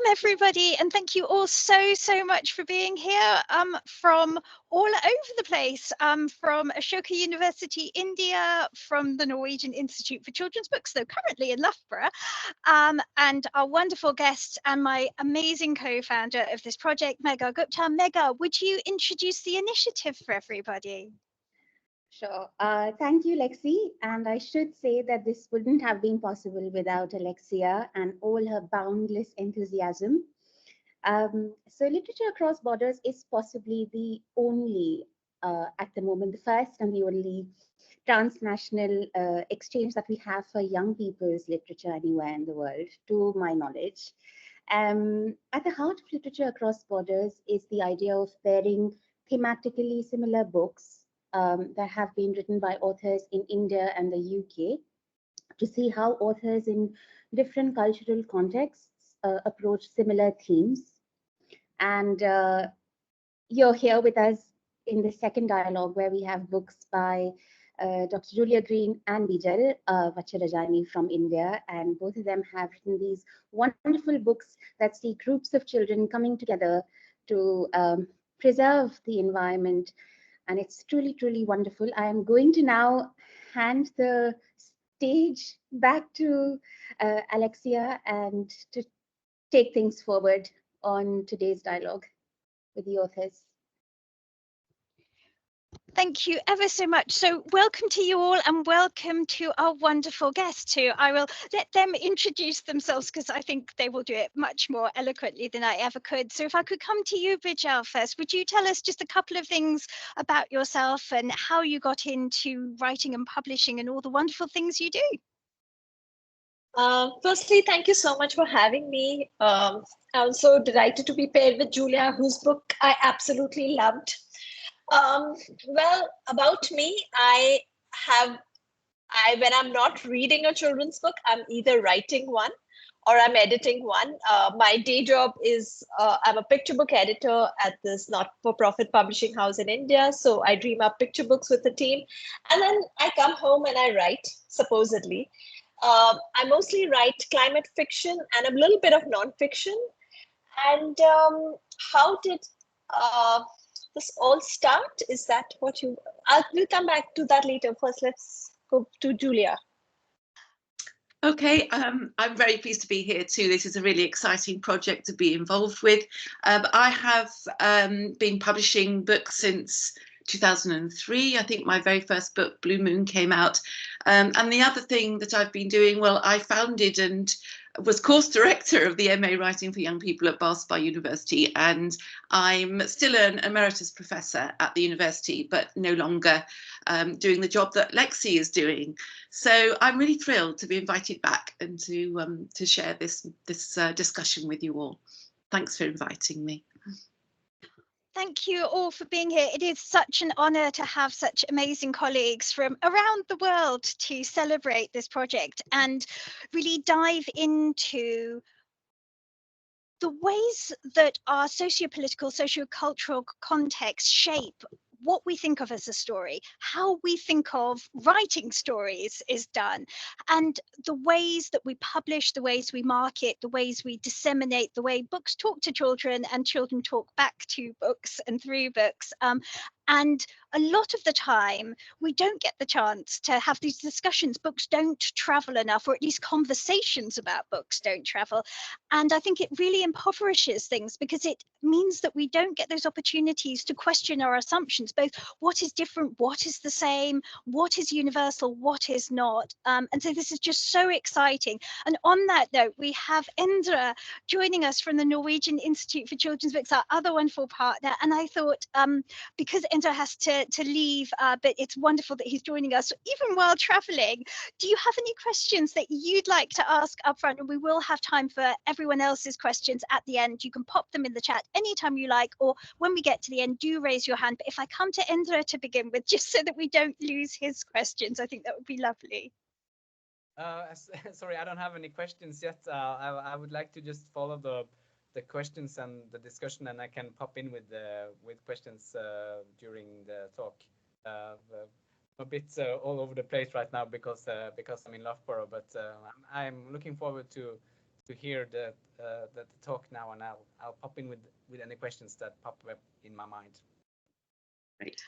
everybody, and thank you all so much for being here from all over the place, from Ashoka University, India, from the Norwegian Institute for Children's Books, though currently in Loughborough, and our wonderful guest and my amazing co-founder of this project, Meghaa Gupta. Meghaa, would you introduce the initiative for everybody? Sure. Thank you, Lexi. And I should say that this wouldn't have been possible without Alexia and all her boundless enthusiasm. So Literature Across Borders is possibly the only, at the moment, the first and the only transnational exchange that we have for young people's literature anywhere in the world, to my knowledge. At the heart of Literature Across Borders is the idea of pairing thematically similar books that have been written by authors in India and the UK to see how authors in different cultural contexts approach similar themes. And you're here with us in the second dialogue where we have books by Dr. Julia Green and Bijal Vachharajani from India, and both of them have written these wonderful books that see groups of children coming together to preserve the environment. And it's truly wonderful. I am going to now hand the stage back to Alexia and to take things forward on today's dialogue with the authors. Thank you ever so much. So welcome to you all, and welcome to our wonderful guests too. I will let them introduce themselves because I think they will do it much more eloquently than I ever could. So if I could come to you, Bijal, first, would you tell us just a couple of things about yourself and how you got into writing and publishing and all the wonderful things you do? Firstly, thank you so much for having me. I'm so delighted to be paired with Julia, whose book I absolutely loved. Well, about me, when I'm not reading a children's book, I'm either writing one or I'm editing one. My day job is I'm a picture book editor at this not-for-profit publishing house in India. So I dream up picture books with the team. And then I come home and I write, supposedly. I mostly write climate fiction and a little bit of nonfiction. And how did this all start? Is that what you... we'll come back to that later. First, let's go to Julia. Okay, I'm very pleased to be here too. This is a really exciting project to be involved with. I have been publishing books since 2003. I think my very first book, Blue Moon, came out. And the other thing that I've been doing, well, I founded and was course director of the MA Writing for Young People at Bath University, and I'm still an emeritus professor at the university, but no longer doing the job that Lexi is doing. So I'm really thrilled to be invited back and to share this discussion with you all. Thanks for inviting me. Thank you all for being here. It is such an honour to have such amazing colleagues from around the world to celebrate this project and really dive into the ways that our socio-political, socio-cultural context shape what we think of as a story, how we think of writing stories is done, and the ways that we publish, the ways we market, the ways we disseminate, the way books talk to children and children talk back to books and through books. And a lot of the time, we don't get the chance to have these discussions. Books don't travel enough, or at least conversations about books don't travel. And I think it really impoverishes things because it means that we don't get those opportunities to question our assumptions, both what is different, what is the same, what is universal, what is not. And so this is just so exciting. And on that note, we have Endre joining us from the Norwegian Institute for Children's Books, our other wonderful partner. And I thought, because Endre has to leave, but it's wonderful that he's joining us even while traveling. Do you have any questions that you'd like to ask up front? And we will have time for everyone else's questions at the end. You can pop them in the chat anytime you like, or when we get to the end, do raise your hand. But if I come to Endre to begin with, just so that we don't lose his questions, I think that would be lovely. Sorry, I don't have any questions yet. I would like to just follow the questions and the discussion, and I can pop in with questions during the talk. A bit all over the place right now because I'm in Loughborough, but I'm looking forward to hear the talk now, and I'll pop in with any questions that pop up in my mind. Great.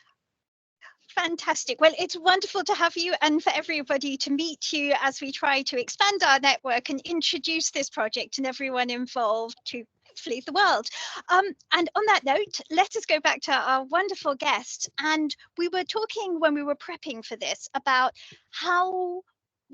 Fantastic. Well, it's wonderful to have you and for everybody to meet you as we try to expand our network and introduce this project and everyone involved to hopefully the world. And on that note, let us go back to our wonderful guest. And we were talking when we were prepping for this about how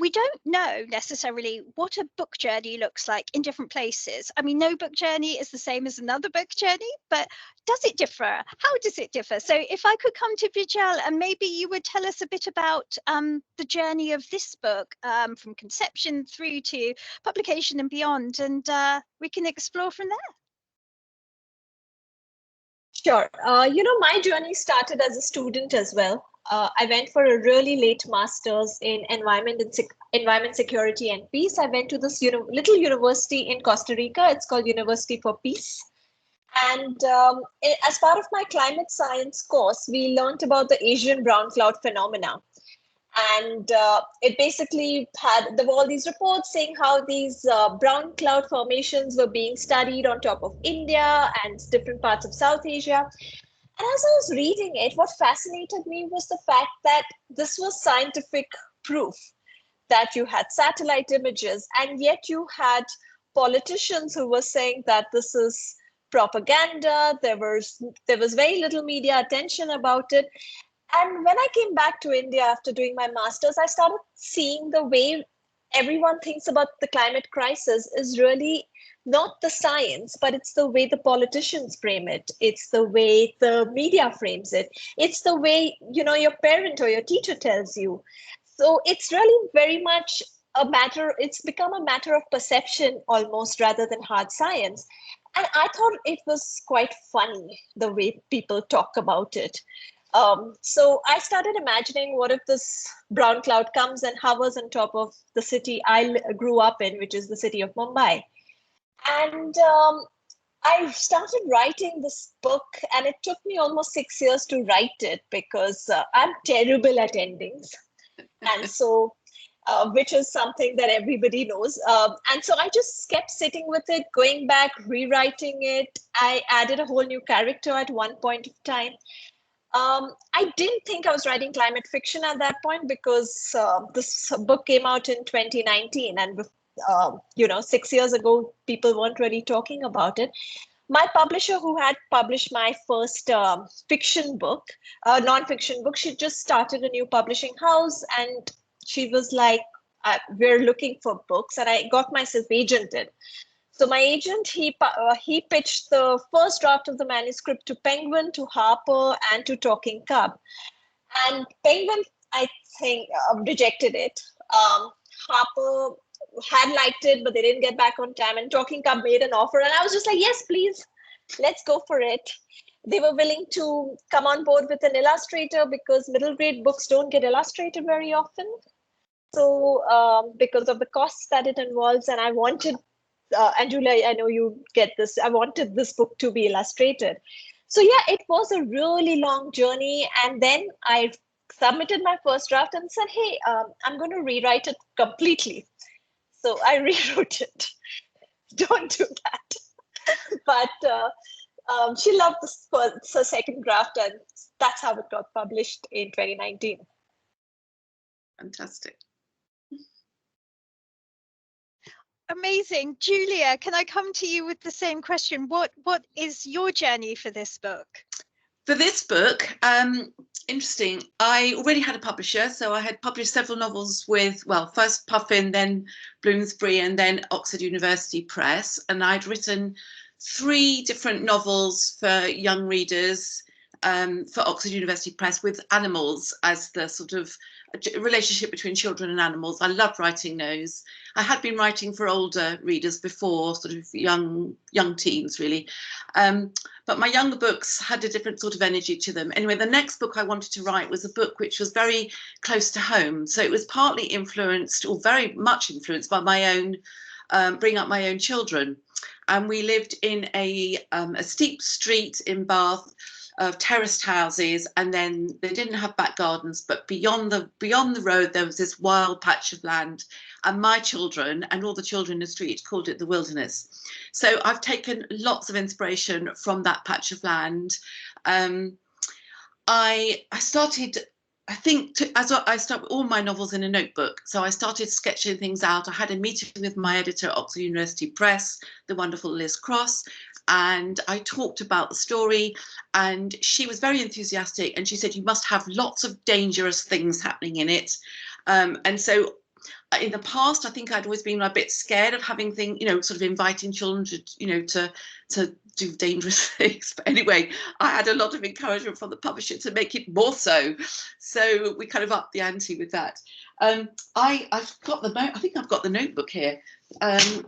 we don't know necessarily what a book journey looks like in different places. I mean, no book journey is the same as another book journey, but does it differ? How does it differ? So if I could come to Bijal, and maybe you would tell us a bit about the journey of this book from conception through to publication and beyond, and we can explore from there. Sure. My journey started as a student as well. I went for a really late master's in environment, security and peace. I went to this little university in Costa Rica. It's called University for Peace. And as part of my climate science course, we learned about the Asian brown cloud phenomena. And it basically there were all these reports saying how these brown cloud formations were being studied on top of India and different parts of South Asia. And as I was reading it, what fascinated me was the fact that this was scientific proof that you had satellite images, and yet you had politicians who were saying that this is propaganda. There was very little media attention about it. And when I came back to India after doing my master's, I started seeing the way everyone thinks about the climate crisis is really not the science, but it's the way the politicians frame it. It's the way the media frames it. It's the way, your parent or your teacher tells you. So it's really very much it's become a matter of perception almost rather than hard science. And I thought it was quite funny the way people talk about it. So I started imagining, what if this brown cloud comes and hovers on top of the city I grew up in, which is the city of Mumbai. And I started writing this book, and it took me almost 6 years to write it because I'm terrible at endings. And so, which is something that everybody knows. And so I just kept sitting with it, going back, rewriting it. I added a whole new character at one point of time. I didn't think I was writing climate fiction at that point because this book came out in 2019, and 6 years ago, people weren't really talking about it. My publisher, who had published my first fiction book, non-fiction book, she just started a new publishing house, and she was like, we're looking for books, and I got myself agented. So my agent, he pitched the first draft of the manuscript to Penguin, to Harper, and to Talking Cub. And Penguin, I think, rejected it. Harper had liked it, but they didn't get back on time. And Talking Cub made an offer, and I was just like, yes, please, let's go for it. They were willing to come on board with an illustrator because middle grade books don't get illustrated very often. So because of the costs that it involves, and I wanted, and Julia, I know you get this, I wanted this book to be illustrated. So yeah, it was a really long journey. And then I submitted my first draft and said, hey, I'm going to rewrite it completely. So I rewrote it. Don't do that. But she loved the second draft, and that's how it got published in 2019. Fantastic. Amazing. Julia, can I come to you with the same question? What is your journey for this book? For this book, interesting. I already had a publisher, so I had published several novels with, well, first Puffin, then Bloomsbury, and then Oxford University Press. And I'd written 3 different novels for young readers for Oxford University Press with animals as the sort of relationship between children and animals. I loved writing those. I had been writing for older readers before, sort of young teens really. But my younger books had a different sort of energy to them. Anyway, the next book I wanted to write was a book which was very close to home. So it was partly influenced, or very much influenced, by my own, bringing up my own children. And we lived in a steep street in Bath, terraced houses, and then they didn't have back gardens, but beyond the road there was this wild patch of land, and my children and all the children in the street called it the wilderness. So I've taken lots of inspiration from that patch of land. I started, I think, I start all my novels in a notebook. So I started sketching things out. I had a meeting with my editor at Oxford University Press, the wonderful Liz Cross, and I talked about the story, and she was very enthusiastic, and she said, you must have lots of dangerous things happening in it. And so in the past, I think I'd always been a bit scared of having things, sort of inviting children to, to do dangerous things. But anyway, I had a lot of encouragement from the publisher to make it more so. So we kind of upped the ante with that. I've got I think I've got the notebook here. The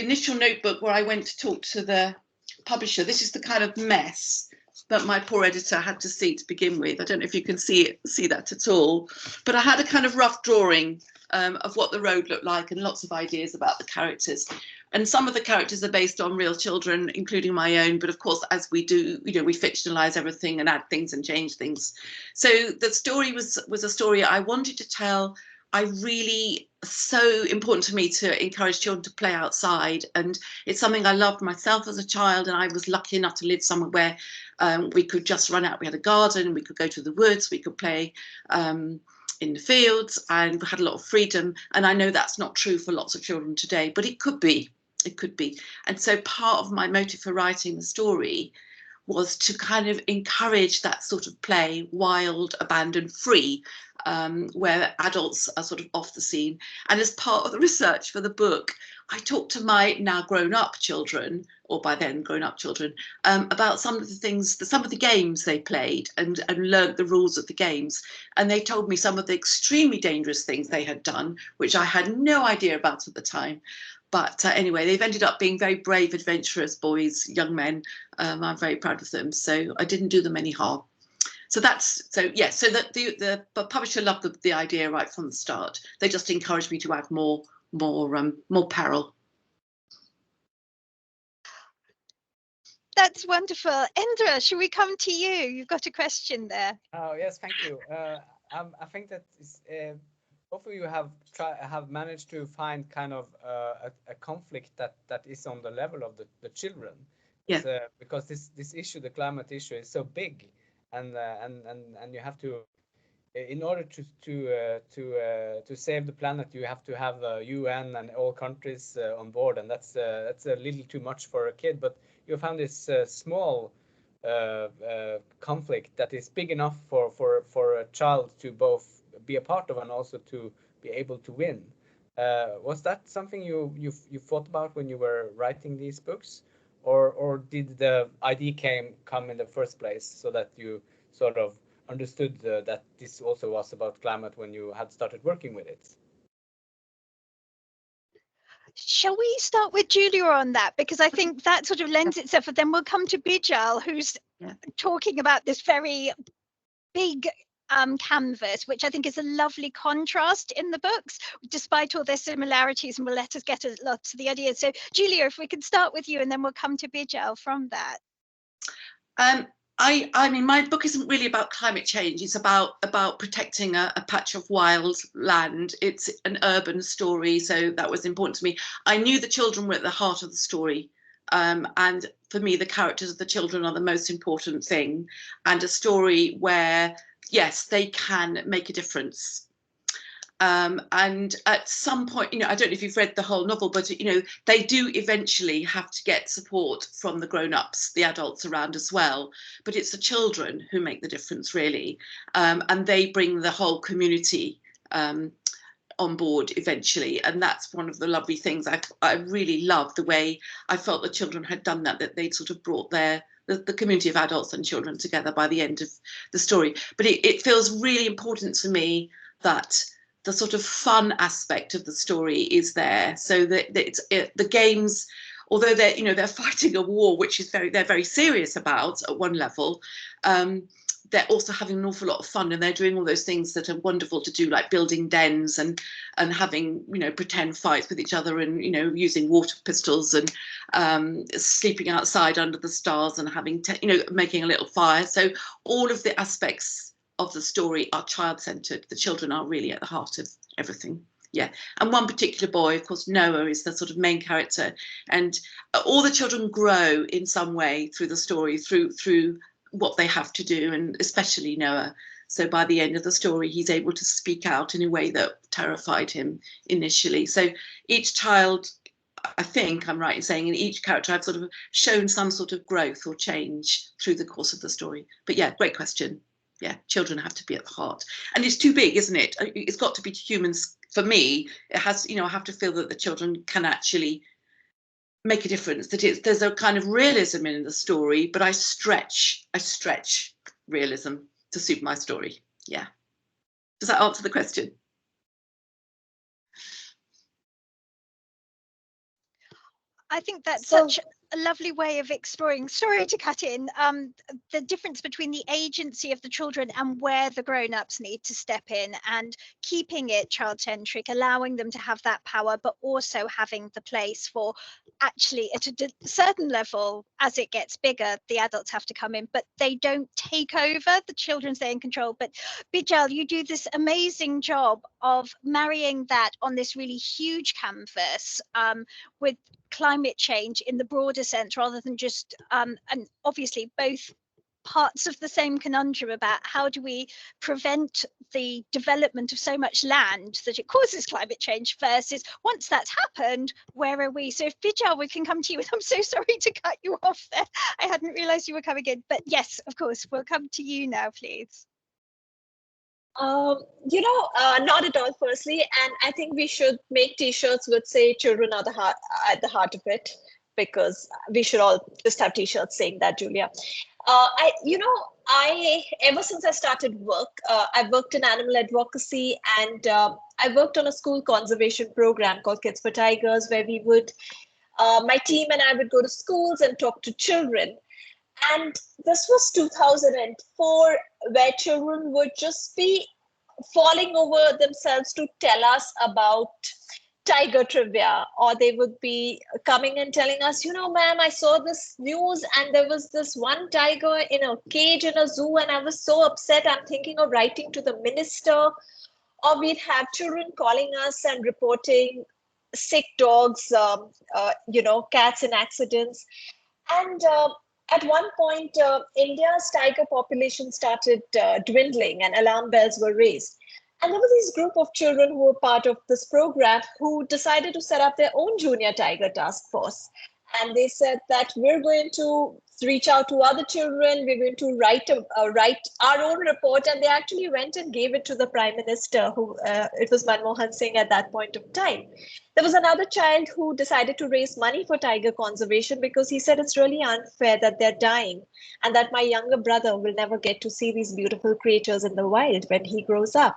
initial notebook where I went to talk to the publisher. This is the kind of mess that my poor editor had to see to begin with. I don't know if you can see that at all, but I had a kind of rough drawing of what the road looked like and lots of ideas about the characters. And some of the characters are based on real children, including my own. But of course, as we do, we fictionalize everything and add things and change things. So the story was a story I wanted to tell. So important to me to encourage children to play outside. And it's something I loved myself as a child. And I was lucky enough to live somewhere where we could just run out. We had a garden, we could go to the woods, we could play in the fields, and we had a lot of freedom. And I know that's not true for lots of children today, but it could be. It could be. And so part of my motive for writing the story was to kind of encourage that sort of play, wild, abandoned, free, where adults are sort of off the scene. And as part of the research for the book, I talked to my now grown-up children, or by then grown-up children, about some of the things, some of the games they played, and learned the rules of the games. And they told me some of the extremely dangerous things they had done, which I had no idea about at the time. But anyway, they've ended up being very brave, adventurous boys, young men. I'm very proud of them. So I didn't do them any harm. So that the publisher loved the idea right from the start. They just encouraged me to add more peril. That's wonderful. Endra, should we come to you? You've got a question there. Oh yes, thank you. I think that both of you have managed to find kind of a conflict that is on the level of the children. Yeah. Because this issue, the climate issue, is so big, and you have to, in order to save the planet, you have to have the UN and all countries on board, and that's a little too much for a kid. But you found this small conflict that is big enough for a child to both be a part of and also to be able to win. Was that something you thought about when you were writing these books, or did the idea come in the first place so that you sort of understood that this also was about climate when you had started working with it? Shall we start with Julia on that? Because I think that sort of lends itself, and then we'll come to Bijal, who's talking about this very big canvas, which I think is a lovely contrast in the books, despite all their similarities, and will let us get a lot of the ideas. So Julia, if we could start with you, and then we'll come to Bijal from that. I mean, my book isn't really about climate change. It's about protecting a patch of wild land. It's an urban story, so that was important to me. I knew the children were at the heart of the story. And for me, the characters of the children are the most important thing, and a story where, yes, they can make a difference. And at some point, I don't know if you've read the whole novel, but, they do eventually have to get support from the grown-ups, the adults around as well. But it's the children who make the difference, really. And they bring the whole community on board eventually. And that's one of the lovely things. I really love the way I felt the children had done that they'd sort of brought the community of adults and children together by the end of the story. But it feels really important to me that the sort of fun aspect of the story is there, so that the games, although they're fighting a war, which is they're very serious about at one level, they're also having an awful lot of fun, and they're doing all those things that are wonderful to do, like building dens and having, you know, pretend fights with each other, and, you know, using water pistols, and sleeping outside under the stars, and having, you know, making a little fire. So all of the aspects of the story are child-centered. The children are really at the heart of everything. Yeah, and one particular boy, of course, Noah, is the sort of main character, and all the children grow in some way through the story, through what they have to do, and especially Noah. So by the end of the story, he's able to speak out in a way that terrified him initially. So each child, I think I'm right in saying, in each character I've sort of shown some sort of growth or change through the course of the story. But yeah, great question. Yeah, children have to be at the heart. And it's too big, isn't it? It's got to be humans. For me, it has, you know, I have to feel that the children can actually make a difference, that there's a kind of realism in the story, but I stretch realism to suit my story. Yeah. Does that answer the question? I think that's such a lovely way of exploring, sorry to cut in, the difference between the agency of the children and where the grown-ups need to step in, and keeping it child-centric, allowing them to have that power, but also having the place for, actually at a certain level, as it gets bigger, the adults have to come in, but they don't take over, the children stay in control. But Bijal, you do this amazing job of marrying that on this really huge canvas with climate change in the broader sense, rather than just and obviously both parts of the same conundrum about how do we prevent the development of so much land that it causes climate change, versus once that's happened, where are we? So if Bijal, we can come to you, and I'm so sorry to cut you off there, I hadn't realized you were coming in, but yes, of course, we'll come to you now, please. You know, not at all, firstly, and I think we should make t-shirts with, say, children are at the heart of it, because we should all just have t-shirts saying that, Julia. Ever since I started work, I've worked in animal advocacy, and I worked on a school conservation program called Kids for Tigers, where we would, my team and I would go to schools and talk to children. And this was 2004, where children would just be falling over themselves to tell us about tiger trivia, or they would be coming and telling us, you know, ma'am, I saw this news and there was this one tiger in a cage in a zoo and I was so upset, I'm thinking of writing to the minister. Or we'd have children calling us and reporting sick dogs, cats in accidents. And at one point, India's tiger population started dwindling and alarm bells were raised. And there was this group of children who were part of this program who decided to set up their own junior tiger task force. And they said that we're going to reach out to other children, we're going to write our own report. And they actually went and gave it to the Prime Minister, who it was Manmohan Singh at that point of time. There was another child who decided to raise money for tiger conservation because he said it's really unfair that they're dying and that my younger brother will never get to see these beautiful creatures in the wild when he grows up.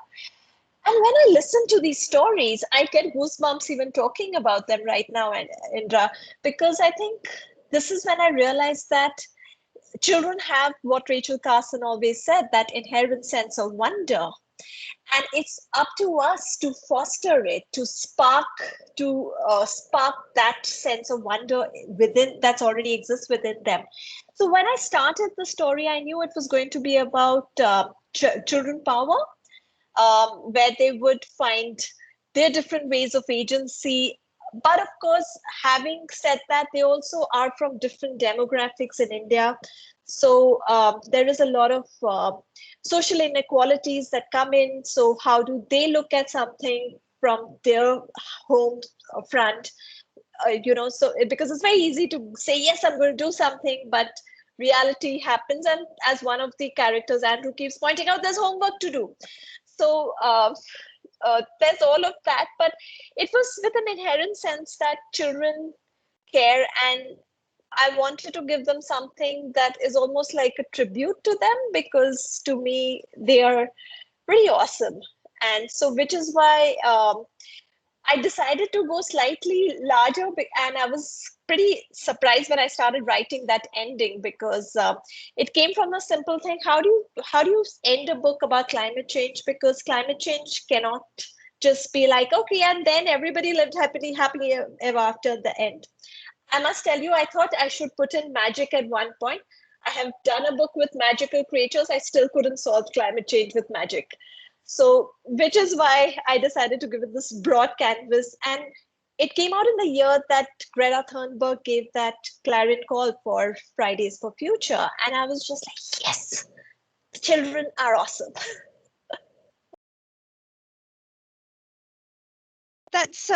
And when I listen to these stories, I get goosebumps even talking about them right now, Indra, because I think this is when I realized that children have what Rachel Carson always said, that inherent sense of wonder. And it's up to us to foster it, to spark that sense of wonder within that already exists within them. So when I started the story, I knew it was going to be about children power, where they would find their different ways of agency. But of course, having said that, they also are from different demographics in India. So there is a lot of social inequalities that come in. So how do they look at something from their home front? So because it's very easy to say, yes, I'm going to do something, but reality happens. And as one of the characters, Andrew, keeps pointing out, there's homework to do. So there's all of that, but it was with an inherent sense that children care, and I wanted to give them something that is almost like a tribute to them, because to me, they are pretty awesome. And so, which is why I decided to go slightly larger, and I was pretty surprised when I started writing that ending, because it came from a simple thing. How do you end a book about climate change? Because climate change cannot just be like, okay, and then everybody lived happily ever after at the end. I must tell you, I thought I should put in magic at one point. I have done a book with magical creatures. I still couldn't solve climate change with magic. So, which is why I decided to give it this broad canvas. And it came out in the year that Greta Thunberg gave that clarion call for Fridays for Future. And I was just like, yes, children are awesome. That's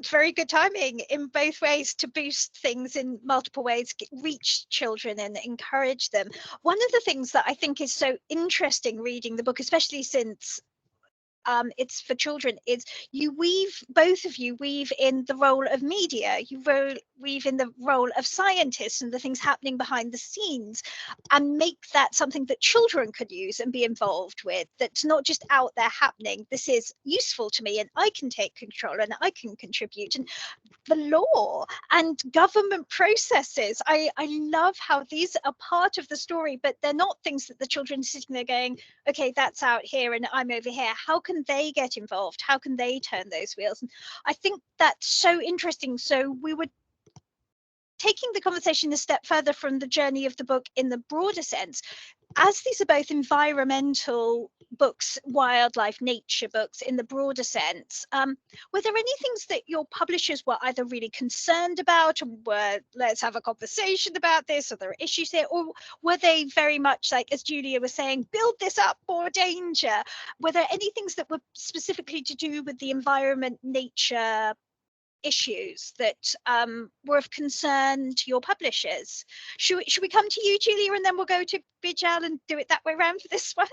very good timing in both ways, to boost things in multiple ways, reach children and encourage them. One of the things that I think is so interesting reading the book, especially since it's for children, is both of you weave in the role of media, weave in the role of scientists and the things happening behind the scenes, and make that something that children could use and be involved with, that's not just out there happening. This is useful to me and I can take control and I can contribute. And the law and government processes, I love how these are part of the story, but they're not things that the children are sitting there going, okay, that's out here and I'm over here. How can they get involved? How can they turn those wheels? And I think that's so interesting. So we were taking the conversation a step further from the journey of the book in the broader sense. As these are both environmental books, wildlife, nature books in the broader sense, were there any things that your publishers were either really concerned about and were, let's have a conversation about this, or there are issues here, or were they very much like, as Julia was saying, build this up, more danger? Were there any things that were specifically to do with the environment, nature issues that were of concern to your publishers? Should we come to you, Julia, and then we'll go to Bijal and do it that way around for this one?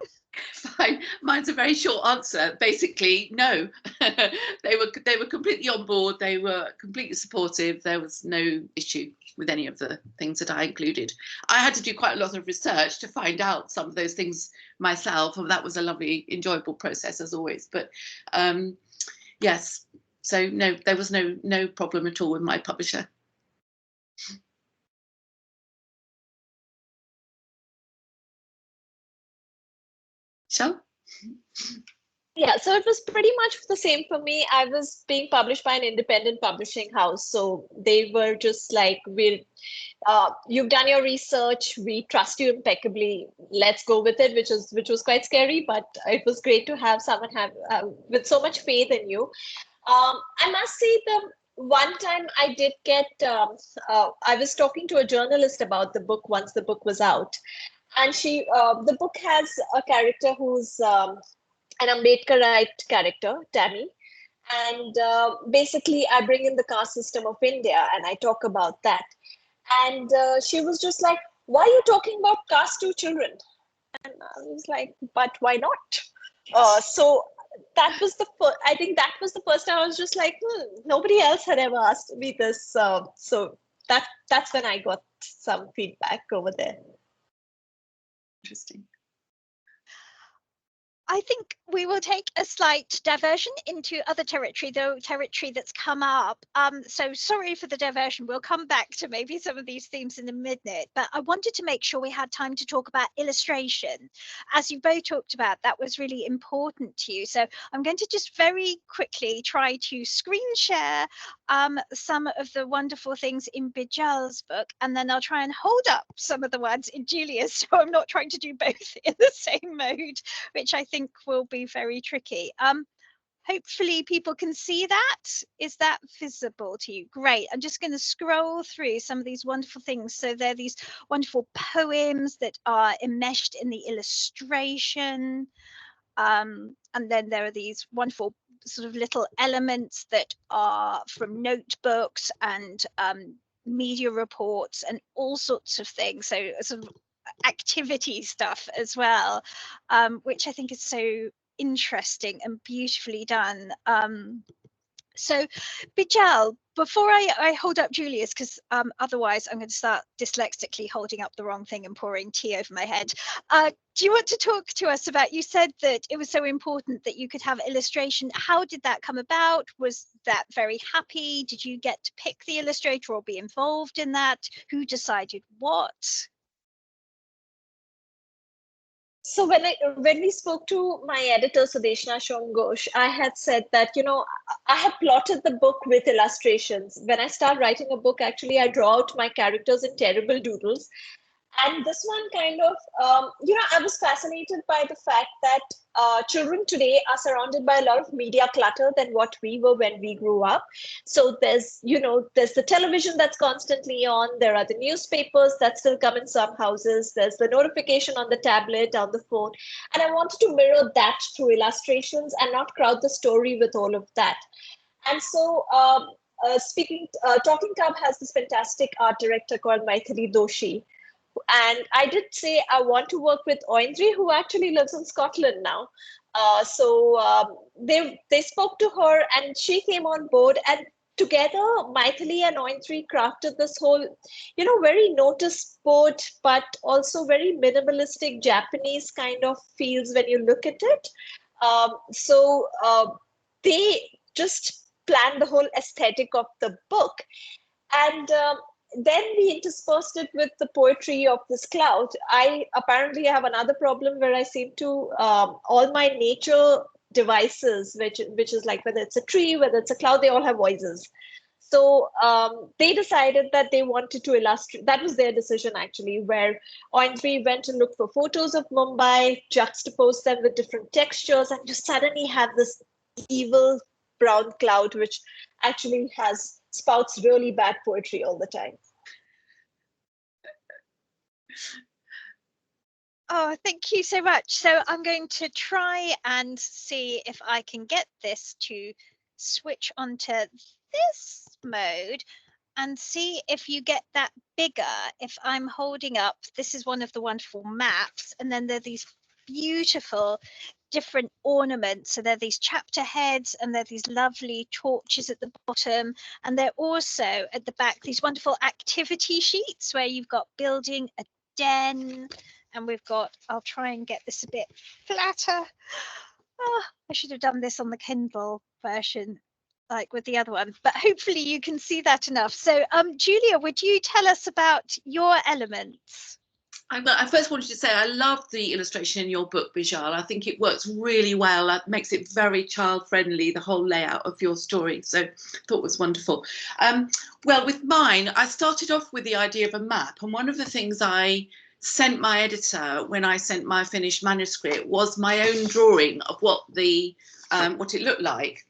Fine. Mine's a very short answer. Basically, no. They were completely on board. They were completely supportive. There was no issue with any of the things that I included. I had to do quite a lot of research to find out some of those things myself, and that was a lovely, enjoyable process as always. But yes. So no, there was no problem at all with my publisher. Shall? Yeah, so it was pretty much the same for me. I was being published by an independent publishing house, so they were just like, you've done your research, we trust you impeccably, let's go with it, which was quite scary, but it was great to have someone with so much faith in you. I must say, the one time I did get, I was talking to a journalist about the book once the book was out, and the book has a character who's an Ambedkarite character, Tammy, and basically I bring in the caste system of India and I talk about that, and she was just like, "Why are you talking about caste to children?" And I was like, "But why not?" So that was I think that was the first time I was just like, nobody else had ever asked me this. So that's when I got some feedback over there. Interesting. I think we will take a slight diversion into other territory, though territory that's come up. So sorry for the diversion. We'll come back to maybe some of these themes in a minute, but I wanted to make sure we had time to talk about illustration. As you both talked about, that was really important to you. So I'm going to just very quickly try to screen share some of the wonderful things in Bijal's book, and then I'll try and hold up some of the words in Julia's, so I'm not trying to do both in the same mode, which I think will be very tricky. Hopefully people can see that. Is that visible to you? Great. I'm just going to scroll through some of these wonderful things. So there are these wonderful poems that are enmeshed in the illustration. And then there are these wonderful sort of little elements that are from notebooks and media reports and all sorts of things. So sort of activity stuff as well, which I think is so interesting and beautifully done. So, Bijal, before I hold up Julia's, because otherwise I'm going to start dyslexically holding up the wrong thing and pouring tea over my head. Do you want to talk to us about, you said that it was so important that you could have illustration. How did that come about? Was that very happy? Did you get to pick the illustrator or be involved in that? Who decided what? So when we spoke to my editor Sudeshna Shongosh, I had said that, you know, I had plotted the book with illustrations. When I start writing a book, actually, I draw out my characters in terrible doodles. And this one kind of, you know, I was fascinated by the fact that children today are surrounded by a lot of media clutter than what we were when we grew up. So there's, you know, there's the television that's constantly on. There are the newspapers that still come in some houses. There's the notification on the tablet, on the phone. And I wanted to mirror that through illustrations and not crowd the story with all of that. And so Talking Tub has this fantastic art director called Maithili Doshi. And I did say I want to work with Oindri, who actually lives in Scotland now. They spoke to her and she came on board, and together Maithili and Oindri crafted this whole, you know, very notice board, but also very minimalistic Japanese kind of feels when you look at it. They just planned the whole aesthetic of the book. And then we interspersed it with the poetry of this cloud. I apparently have another problem where I seem to, all my nature devices, which is like whether it's a tree, whether it's a cloud, they all have voices. So they decided that they wanted to illustrate, that was their decision actually, where Oindri went to look for photos of Mumbai, juxtapose them with different textures, and just suddenly have this evil brown cloud, which actually spouts really bad poetry all the time. Oh, thank you so much. So I'm going to try and see if I can get this to switch onto this mode and see if you get that bigger. If I'm holding up, this is one of the wonderful maps, and then there are these beautiful different ornaments. So there are these chapter heads, and there are these lovely torches at the bottom, and they're also at the back these wonderful activity sheets where you've got building a den, and we've got, I'll try and get this a bit flatter. Oh, I should have done this on the Kindle version like with the other one, but hopefully you can see that enough. So Julia, would you tell us about your elements? I first wanted to say I love the illustration in your book, Bijal. I think it works really well. It makes it very child friendly, the whole layout of your story. So I thought it was wonderful. Well, with mine, I started off with the idea of a map. And one of the things I sent my editor when I sent my finished manuscript was my own drawing of what it looked like.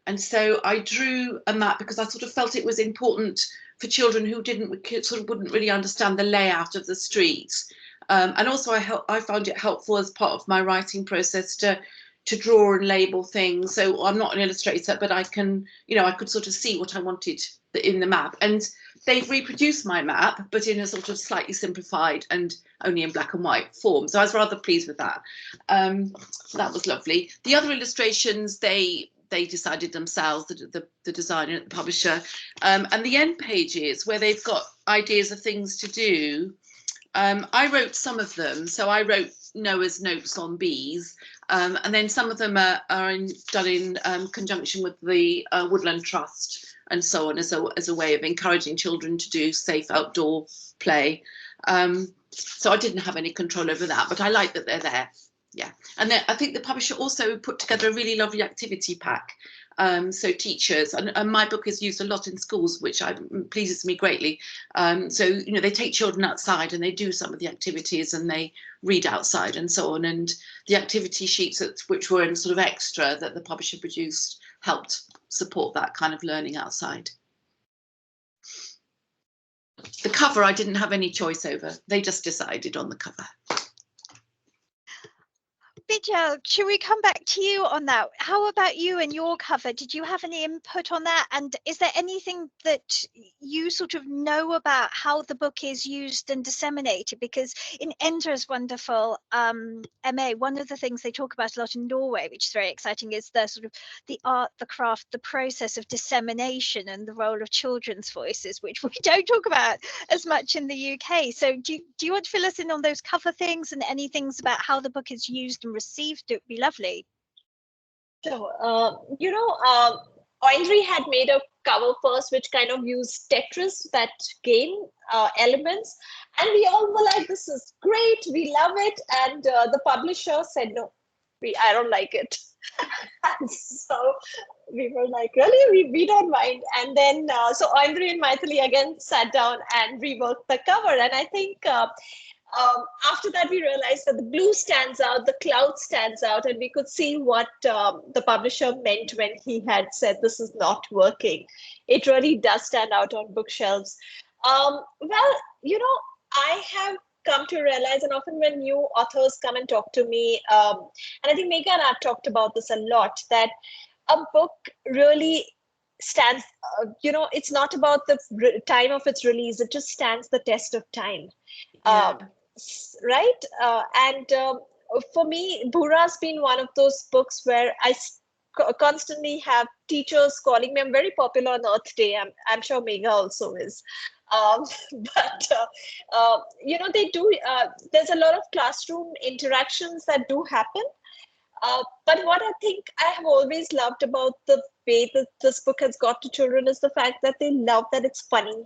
And so I drew a map because I sort of felt it was important for children who wouldn't really understand the layout of the streets. And also I found it helpful as part of my writing process to draw and label things. So I'm not an illustrator, but I could sort of see what I wanted in the map. And they've reproduced my map, but in a sort of slightly simplified and only in black and white form. So I was rather pleased with that. So that was lovely. The other illustrations, they decided themselves, the designer and the publisher, and the end pages where they've got ideas of things to do. I wrote some of them, so I wrote Noah's notes on bees, and then some of them are done in conjunction with the Woodland Trust and so on, as a way of encouraging children to do safe outdoor play. So I didn't have any control over that, but I like that they're there. Yeah, and then I think the publisher also put together a really lovely activity pack. So teachers, and my book is used a lot in schools, which pleases me greatly. So, you know, they take children outside and they do some of the activities and they read outside and so on. And the activity sheets, which were in sort of extra that the publisher produced, helped support that kind of learning outside. The cover, I didn't have any choice over. They just decided on the cover. Bijal, should we come back to you on that? How about you and your cover? Did you have any input on that? And is there anything that you sort of know about how the book is used and disseminated? Because in Endra's wonderful MA, one of the things they talk about a lot in Norway, which is very exciting, is the sort of the art, the craft, the process of dissemination and the role of children's voices, which we don't talk about as much in the UK. So do you want to fill us in on those cover things and any things about how the book is used and received? It would be lovely. Sure. Oindri had made a cover first, which kind of used Tetris, that game elements. And we all were like, this is great, we love it. And the publisher said, no, I don't like it. And so we were like, really, we don't mind. And then, so Oindri and Maithili again sat down and reworked the cover. And I think after that, we realized that the blue stands out, the cloud stands out, and we could see what the publisher meant when he had said, this is not working. It really does stand out on bookshelves. Well, I have come to realize, and often when new authors come and talk to me, and I think Meghaa and I have talked about this a lot, that a book really stands, it's not about the time of its release, it just stands the test of time. Yeah. Right? For me, Bhura's been one of those books where I constantly have teachers calling me. I'm very popular on Earth Day. I'm sure Meghaa also is. They do, there's a lot of classroom interactions that do happen. But what I think I have always loved about the way that this book has got to children is the fact that they love that it's funny.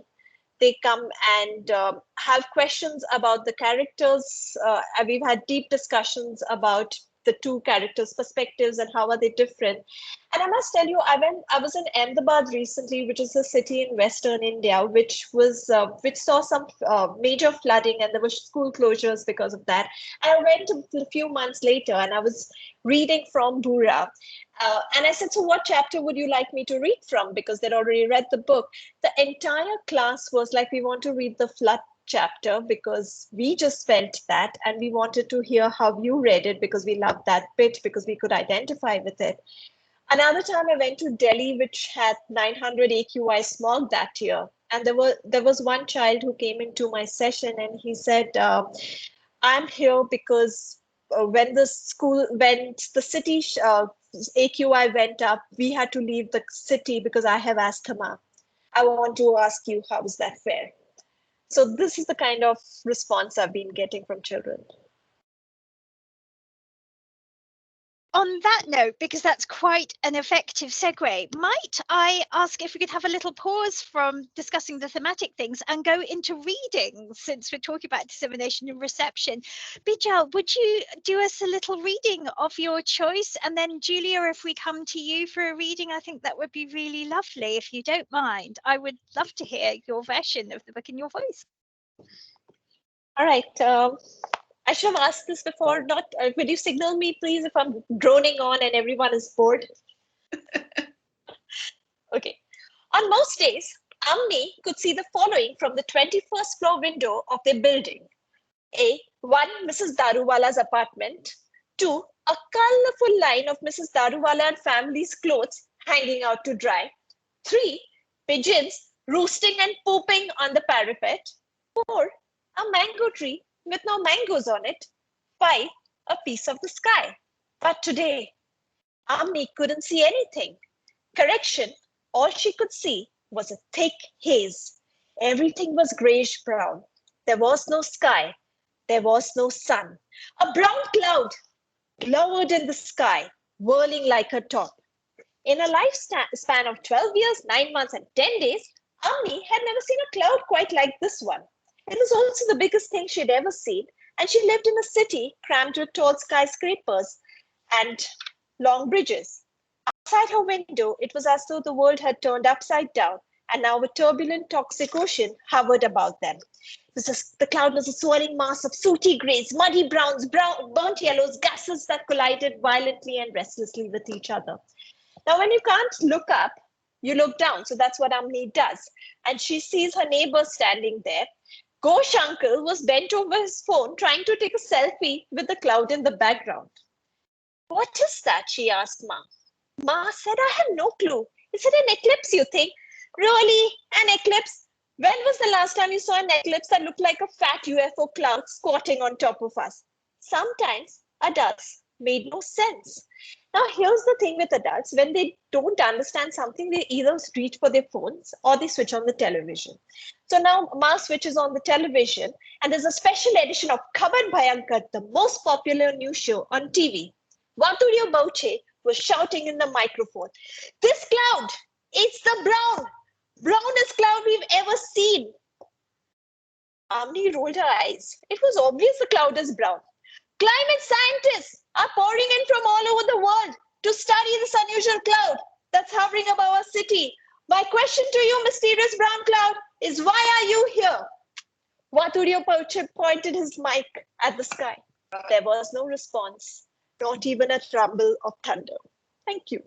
They come and have questions about the characters. We've had deep discussions about the two characters' perspectives and how are they different. And I must tell you, I was in Ahmedabad recently, which is a city in Western India, which saw some major flooding, and there were school closures because of that. And I went a few months later, and I was reading from Bhura. And I said, so what chapter would you like me to read from? Because they'd already read the book. The entire class was like, we want to read the flood chapter because we just felt that, and we wanted to hear how you read it because we loved that bit, because we could identify with it. Another time I went to Delhi, which had 900 AQI smog that year. And there was one child who came into my session and he said, I'm here because when the city AQI went up, we had to leave the city because I have asthma. I want to ask you, how is that fair? So this is the kind of response I've been getting from children. On that note, because that's quite an effective segue, might I ask if we could have a little pause from discussing the thematic things and go into reading, since we're talking about dissemination and reception. Bijal, would you do us a little reading of your choice? And then Julia, if we come to you for a reading, I think that would be really lovely, if you don't mind. I would love to hear your version of the book in your voice. All right. I should have asked this before. Would you signal me, please, if I'm droning on and everyone is bored? Okay. On most days, Amni could see the following from the 21st floor window of their building. A. 1. Mrs. Daruwala's apartment. 2. A colorful line of Mrs. Daruwala and family's clothes hanging out to dry. 3. Pigeons roosting and pooping on the parapet. 4. A mango tree with no mangoes on it. 5. A piece of the sky. But today, Amni couldn't see anything. Correction, all she could see was a thick haze. Everything was grayish brown. There was no sky. There was no sun. A brown cloud lowered in the sky, whirling like a top. In a lifespan of 12 years, 9 months, and 10 days, Amni had never seen a cloud quite like this one. It was also the biggest thing she'd ever seen, and she lived in a city crammed with tall skyscrapers and long bridges. Outside her window, it was as though the world had turned upside down, and now a turbulent, toxic ocean hovered about them. The cloud was a swirling mass of sooty grays, muddy browns, burnt yellows, gases that collided violently and restlessly with each other. Now, when you can't look up, you look down. So that's what Amni does. And she sees her neighbor standing there. Ghosh uncle was bent over his phone trying to take a selfie with the cloud in the background. What is that? She asked Ma. Ma said, I have no clue. Is it an eclipse, you think? Really? An eclipse? When was the last time you saw an eclipse that looked like a fat UFO cloud squatting on top of us? Sometimes adults made no sense. Now, here's the thing with adults. When they don't understand something, they either reach for their phones or they switch on the television. So now Ma switches on the television and there's a special edition of Khabar Bhayankar, the most popular news show on TV. Vaturio Bauche was shouting in the microphone, this cloud, it's the brownest cloud we've ever seen. Amni rolled her eyes. It was obvious the cloud is brown. Climate scientists are pouring in from all over the world to study this unusual cloud that's hovering above our city. My question to you, mysterious brown cloud, is why are you here? Vaturio Bauche pointed his mic at the sky. There was no response. Not even a rumble of thunder. Thank you.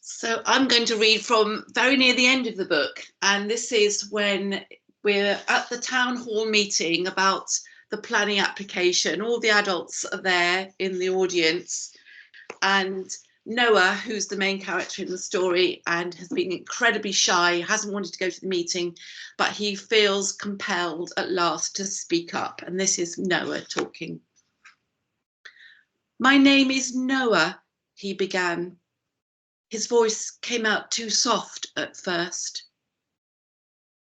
So I'm going to read from very near the end of the book. And this is when we're at the town hall meeting about the planning application. All the adults are there in the audience. And Noah, who's the main character in the story and has been incredibly shy, hasn't wanted to go to the meeting, but he feels compelled at last to speak up. And this is Noah talking. My name is Noah, he began. His voice came out too soft at first.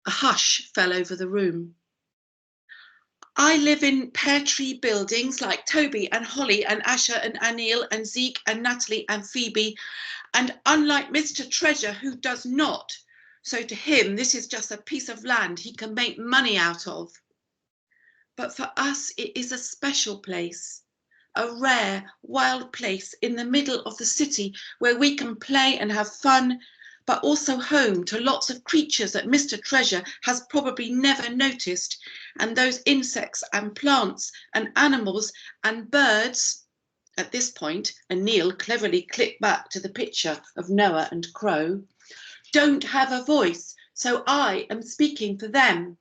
A hush fell over the room. I live in pear tree buildings like Toby and Holly and Asher and Anil and Zeke and Natalie and Phoebe. And unlike Mr. Treasure, who does not, so to him, this is just a piece of land he can make money out of. But for us, it is a special place, a rare, wild place in the middle of the city where we can play and have fun, but also home to lots of creatures that Mr. Treasure has probably never noticed, and those insects and plants and animals and birds. At this point, Anil cleverly clicked back to the picture of Noah and Crow. Don't have a voice, so I am speaking for them.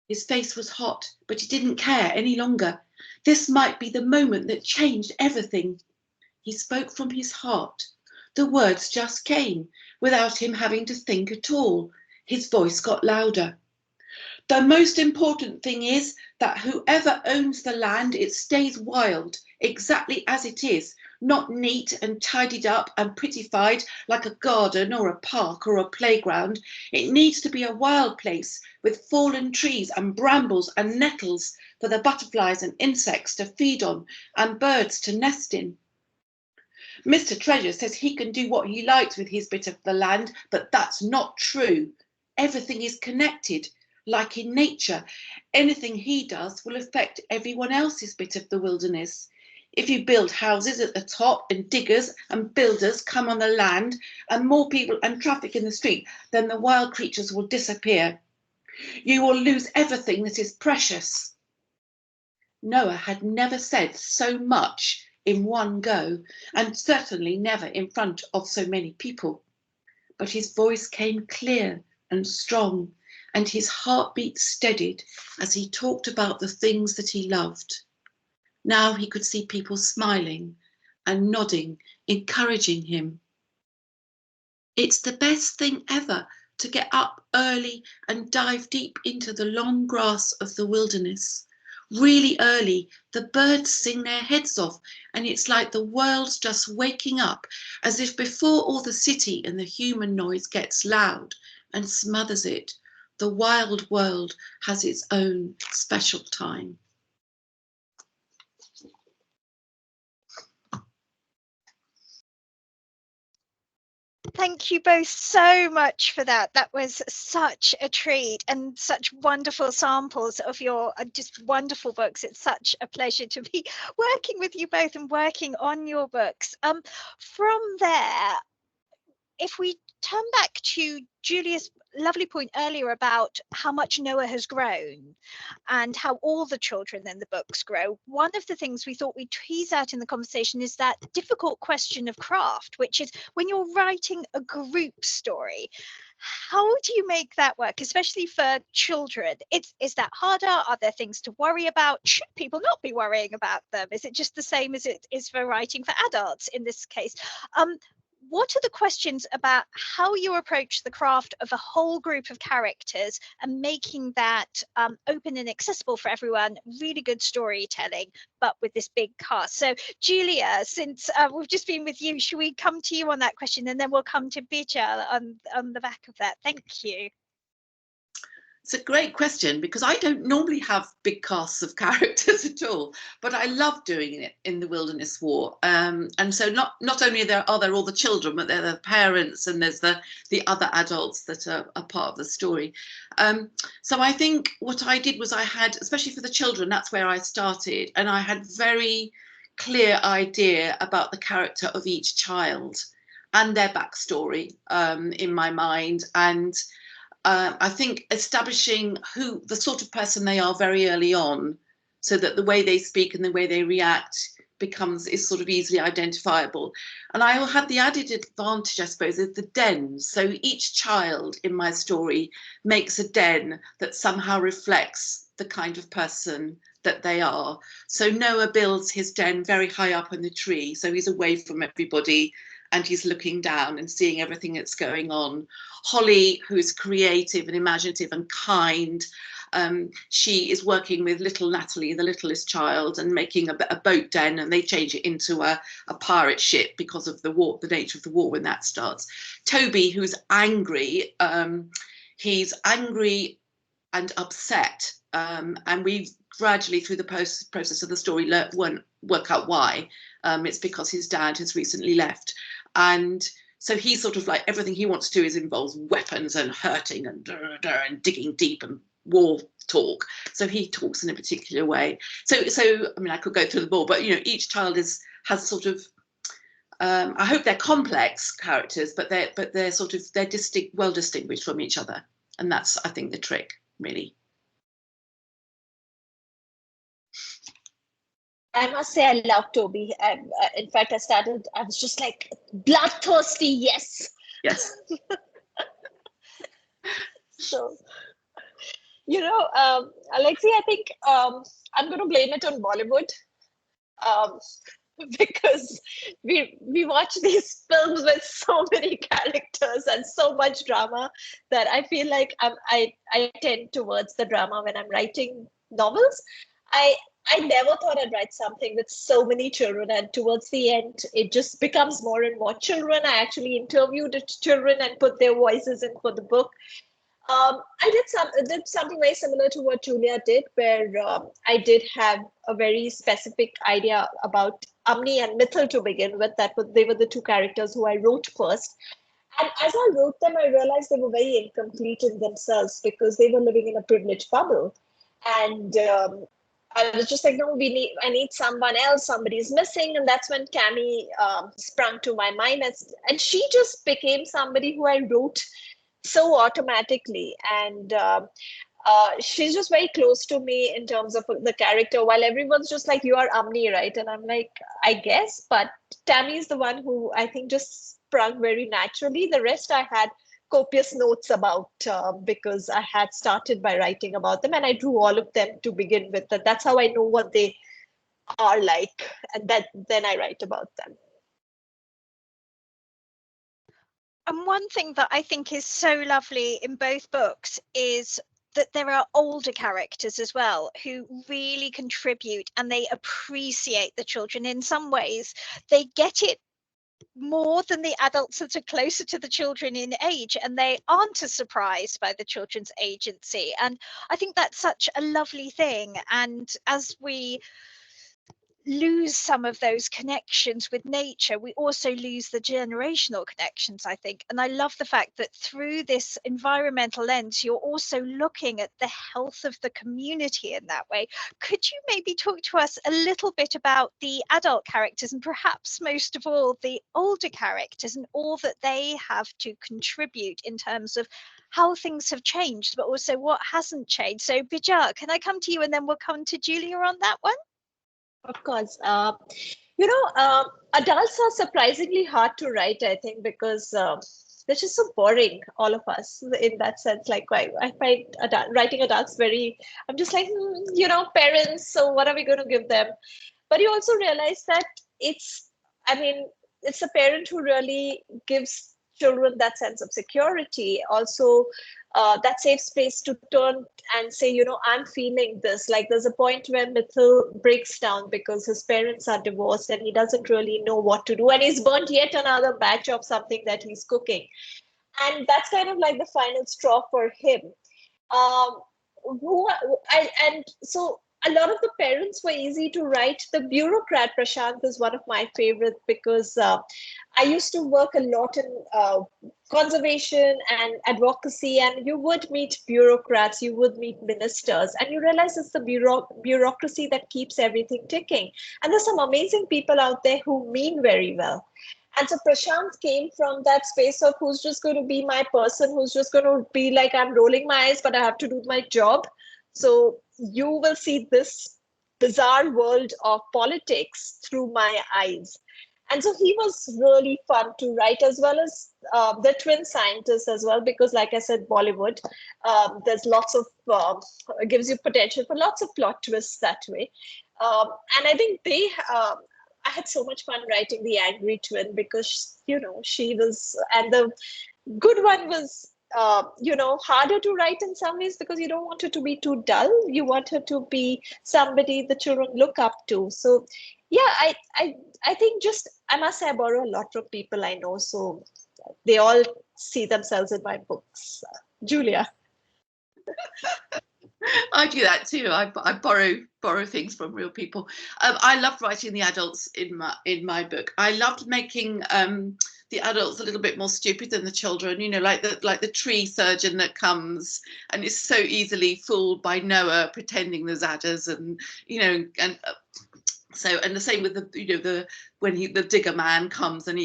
His face was hot, but he didn't care any longer. This might be the moment that changed everything. He spoke from his heart. The words just came, without him having to think at all. His voice got louder. The most important thing is that whoever owns the land, it stays wild, exactly as it is, not neat and tidied up and prettified like a garden or a park or a playground. It needs to be a wild place with fallen trees and brambles and nettles for the butterflies and insects to feed on and birds to nest in. Mr. Treasure says he can do what he likes with his bit of the land, but that's not true. Everything is connected, like in nature. Anything he does will affect everyone else's bit of the wilderness. If you build houses at the top and diggers and builders come on the land and more people and traffic in the street, then the wild creatures will disappear. You will lose everything that is precious. Noah had never said so much in one go, and certainly never in front of so many people. But his voice came clear and strong, and his heartbeat steadied as he talked about the things that he loved. Now he could see people smiling and nodding, encouraging him. It's the best thing ever to get up early and dive deep into the long grass of the wilderness. Really early, the birds sing their heads off, and it's like the world's just waking up, as if before all the city and the human noise gets loud and smothers it, the wild world has its own special time. Thank you both so much for that. That was such a treat and such wonderful samples of your just wonderful books. It's such a pleasure to be working with you both and working on your books. From there, if we turn back to Julia's lovely point earlier about how much Noah has grown and how all the children in the books grow. One of the things we thought we'd tease out in the conversation is that difficult question of craft, which is when you're writing a group story, how do you make that work, especially for children? Is that harder? Are there things to worry about? Should people not be worrying about them? Is it just the same as it is for writing for adults in this case? What are the questions about how you approach the craft of a whole group of characters and making that open and accessible for everyone? Really good storytelling, but with this big cast. So Julia, since we've just been with you, should we come to you on that question, and then we'll come to Bijal on the back of that? Thank you. It's a great question, because I don't normally have big casts of characters at all, but I love doing it in the Wilderness War. And so not only are there all the children, but there are the parents, and there's the other adults that are part of the story. So I think what I did was I had, especially for the children, that's where I started, and I had very clear idea about the character of each child and their backstory in my mind. And I think establishing who the sort of person they are very early on, so that the way they speak and the way they react is sort of easily identifiable. And I had the added advantage, I suppose, of the dens. So each child in my story makes a den that somehow reflects the kind of person that they are. So Noah builds his den very high up in the tree, so he's away from everybody and he's looking down and seeing everything that's going on. Holly, who's creative and imaginative and kind, she is working with little Natalie, the littlest child, and making a boat den, and they change it into a pirate ship because of the war, the nature of the war when that starts. Toby, who's angry, he's angry and upset, and we gradually through the process of the story won't work out why. It's because his dad has recently left, and so he's sort of like, everything he wants to do involves weapons and hurting and digging deep and war talk. So he talks in a particular way. So I mean, I could go through the more, but you know, each child has sort of I hope they're complex characters, but they're sort of well distinguished from each other, and that's, I think, the trick, really. I must say I love Toby. In fact, I was just like, bloodthirsty, yes. Yes. So, you know, Alexia, I think I'm going to blame it on Bollywood, because we watch these films with so many characters and so much drama that I feel like I tend towards the drama when I'm writing novels. I never thought I'd write something with so many children, and towards the end, it just becomes more and more children. I actually interviewed the children and put their voices in for the book. I did something very similar to what Julia did, where I did have a very specific idea about Amni and Mithil to begin with. They were the two characters who I wrote first. And as I wrote them, I realized they were very incomplete in themselves because they were living in a privileged bubble. And I was just like, no, I need someone else. Somebody's missing. And that's when Cami sprung to my mind. And she just became somebody who I wrote so automatically. And she's just very close to me in terms of the character, while everyone's just like, you are Amni, right? And I'm like, I guess. But Tammy is the one who I think just sprung very naturally. The rest I had copious notes about because I had started by writing about them, and I drew all of them to begin with. That's how I know what they are like, and then I write about them. And one thing that I think is so lovely in both books is that there are older characters as well who really contribute, and they appreciate the children. In some ways, they get it more than the adults that are closer to the children in age, and they aren't as surprised by the children's agency. And I think that's such a lovely thing. And as we lose some of those connections with nature, we also lose the generational connections, I think. And I love the fact that through this environmental lens, you're also looking at the health of the community in that way. Could you maybe talk to us a little bit about the adult characters, and perhaps most of all the older characters, and all that they have to contribute in terms of how things have changed, but also what hasn't changed? So Bijal, can I come to you, and then we'll come to Julia on that one? Of course. Adults are surprisingly hard to write, I think, because they're just so boring, all of us, in that sense. Like, I find writing adults very, I'm just like, parents, so what are we going to give them? But you also realize that it's a parent who really gives children that sense of security. Also, that safe space to turn and say, I'm feeling this. Like, there's a point where Mithil breaks down because his parents are divorced and he doesn't really know what to do. And he's burnt yet another batch of something that he's cooking. And that's kind of like the final straw for him. So a lot of the parents were easy to write. The bureaucrat, Prashant, is one of my favorites because I used to work a lot in conservation and advocacy, and you would meet bureaucrats, you would meet ministers, and you realize it's the bureaucracy that keeps everything ticking. And there's some amazing people out there who mean very well. And so Prashant came from that space of who's just going to be my person, who's just going to be like, I'm rolling my eyes, but I have to do my job. So you will see this bizarre world of politics through my eyes. And so he was really fun to write, as well as the twin scientists as well, because like I said, Bollywood, there's lots of, gives you potential for lots of plot twists that way. And I think I had so much fun writing the angry twin because, she was, and the good one was, harder to write in some ways because you don't want her to be too dull. You want her to be somebody the children look up to. So yeah, I think just, I must say, I borrow a lot from people I know. So they all see themselves in my books. Julia. I do that too. I borrow things from real people. I loved writing the adults in my book. I loved making the adults a little bit more stupid than the children. Like the tree surgeon that comes and is so easily fooled by Noah pretending there's adders, and so, and the same with when the digger man comes, and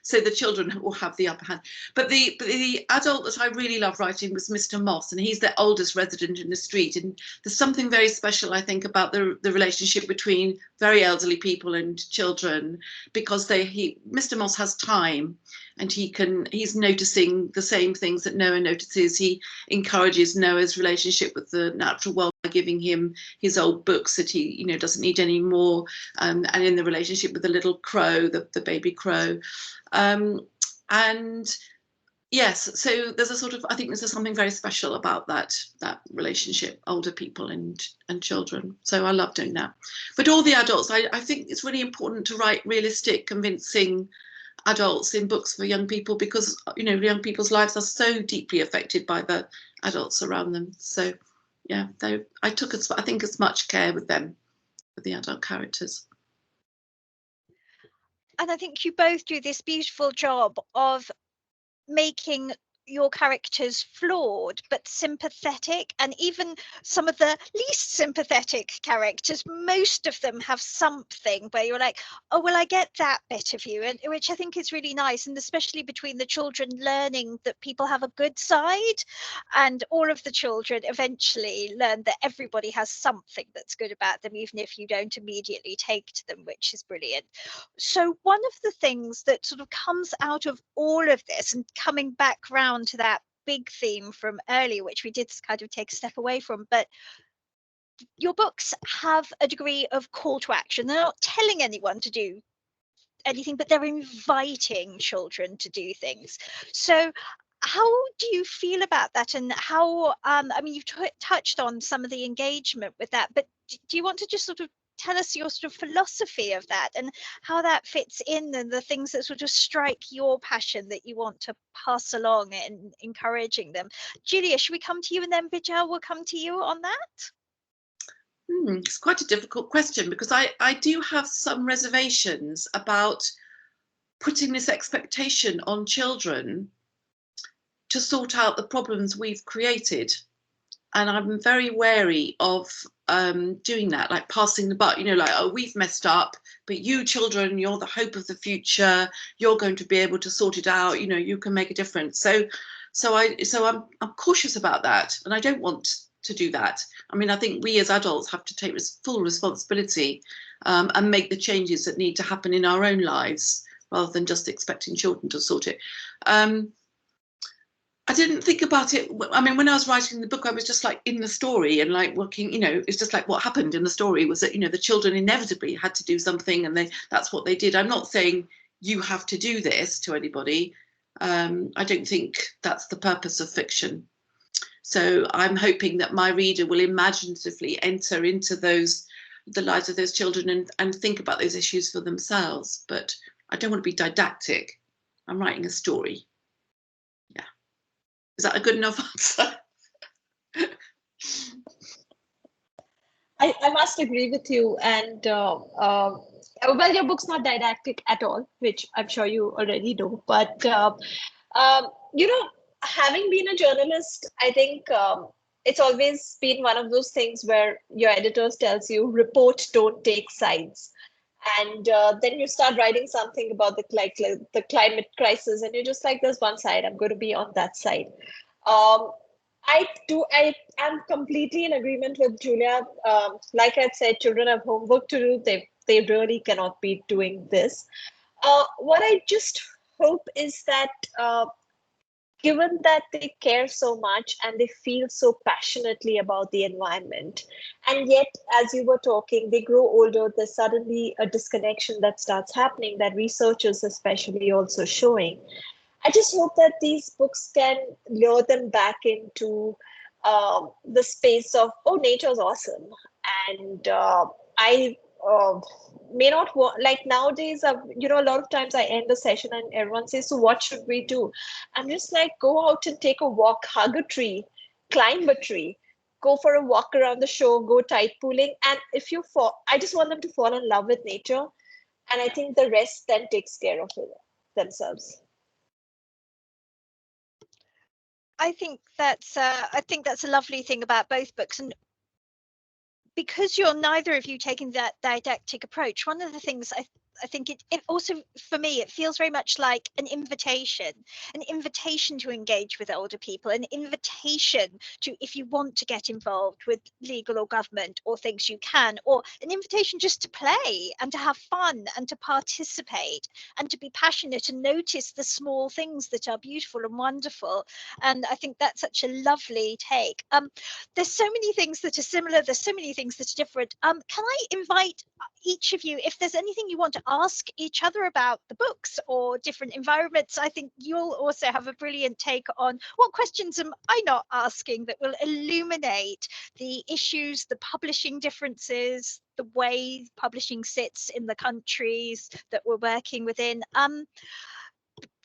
so the children will have the upper hand. But the adult that I really loved writing was Mr. Moss, and he's the oldest resident in the street. And there's something very special, I think, about the relationship between very elderly people and children, because Mr. Moss has time, and he's noticing the same things that Noah notices. He encourages Noah's relationship with the natural world by giving him his old books that he doesn't need anymore, and in the relationship with the little crow, the baby crow, and yes, so there's a sort of, I think there's something very special about that relationship, older people and children. So I love doing that. But all the adults, I think it's really important to write realistic, convincing adults in books for young people, because young people's lives are so deeply affected by the adults around them. So yeah, I think as much care with them, with the adult characters. And I think you both do this beautiful job of making your characters flawed but sympathetic, and even some of the least sympathetic characters, most of them have something where you're like, oh well, I get that bit of you, and which I think is really nice. And especially between the children, learning that people have a good side, and all of the children eventually learn that everybody has something that's good about them, even if you don't immediately take to them, which is brilliant. So one of the things that sort of comes out of all of this, and coming back round to that big theme from earlier, which we did kind of take a step away from, but your books have a degree of call to action. They're not telling anyone to do anything, but they're inviting children to do things. So how do you feel about that? And how, you've touched on some of the engagement with that, but do you want to just sort of tell us your sort of philosophy of that and how that fits in, and the things that sort of strike your passion that you want to pass along and encouraging them? Julia, should we come to you, and then Bijal will come to you on that? It's quite a difficult question, because I do have some reservations about putting this expectation on children to sort out the problems we've created. And I'm very wary of doing that, like passing the buck, you know, like, oh, we've messed up, but you children, you're the hope of the future, you're going to be able to sort it out, you know, you can make a difference. So I'm cautious about that, and I don't want to do that. I mean, I think we as adults have to take full responsibility and make the changes that need to happen in our own lives, rather than just expecting children to sort it. I didn't think about it. I mean, when I was writing the book, I was just like in the story and like working, you know, it's just like what happened in the story was that, you know, the children inevitably had to do something, and that's what they did. I'm not saying you have to do this to anybody. I don't think that's the purpose of fiction. So I'm hoping that my reader will imaginatively enter into the lives of those children and think about those issues for themselves. But I don't want to be didactic. I'm writing a story. Is that a good enough answer? I must agree with you. And well, your book's not didactic at all, which I'm sure you already know. But, you know, having been a journalist, I think it's always been one of those things where your editors tells you, report, don't take sides. And then you start writing something about the climate crisis, and you're just like, there's one side, I'm going to be on that side. I am completely in agreement with Julia. Like I said, children have homework to do. They really cannot be doing this. What I just hope is that given that they care so much and they feel so passionately about the environment, and yet, as you were talking, they grow older, there's suddenly a disconnection that starts happening that researchers especially also showing. I just hope that these books can lure them back into the space of, oh, nature's awesome. And I may not want, like nowadays, you know, a lot of times I end a session and everyone says, so what should we do? I'm just like, go out and take a walk, hug a tree, climb a tree, go for a walk around the shore, go tide pooling. And if you fall, I just want them to fall in love with nature. And I think the rest then takes care of it themselves. I think that's a lovely thing about both books, and because you're neither of you taking that didactic approach, one of the things I think it also, for me, it feels very much like an invitation to engage with older people, an invitation to, if you want to get involved with legal or government or things, you can, or an invitation just to play and to have fun and to participate and to be passionate and notice the small things that are beautiful and wonderful. And I think that's such a lovely take. There's so many things that are similar, there's so many things that are different. Can I invite each of you, if there's anything you want to ask each other about the books or different environments? I think you'll also have a brilliant take on what questions am I not asking that will illuminate the issues, the publishing differences, the way publishing sits in the countries that we're working within.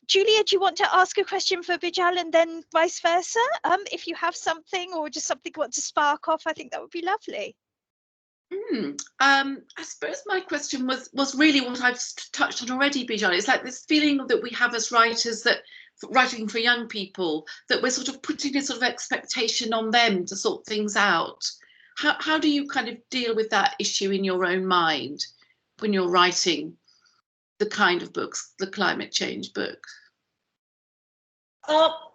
Julia, do you want to ask a question for Bijal and then vice versa? If you have something or just something you want to spark off, I think that would be lovely. I suppose my question was really what I've touched on already, Bijal. It's like this feeling that we have as writers, that writing for young people, that we're sort of putting a sort of expectation on them to sort things out. How do you kind of deal with that issue in your own mind when you're writing the kind of books, the climate change books?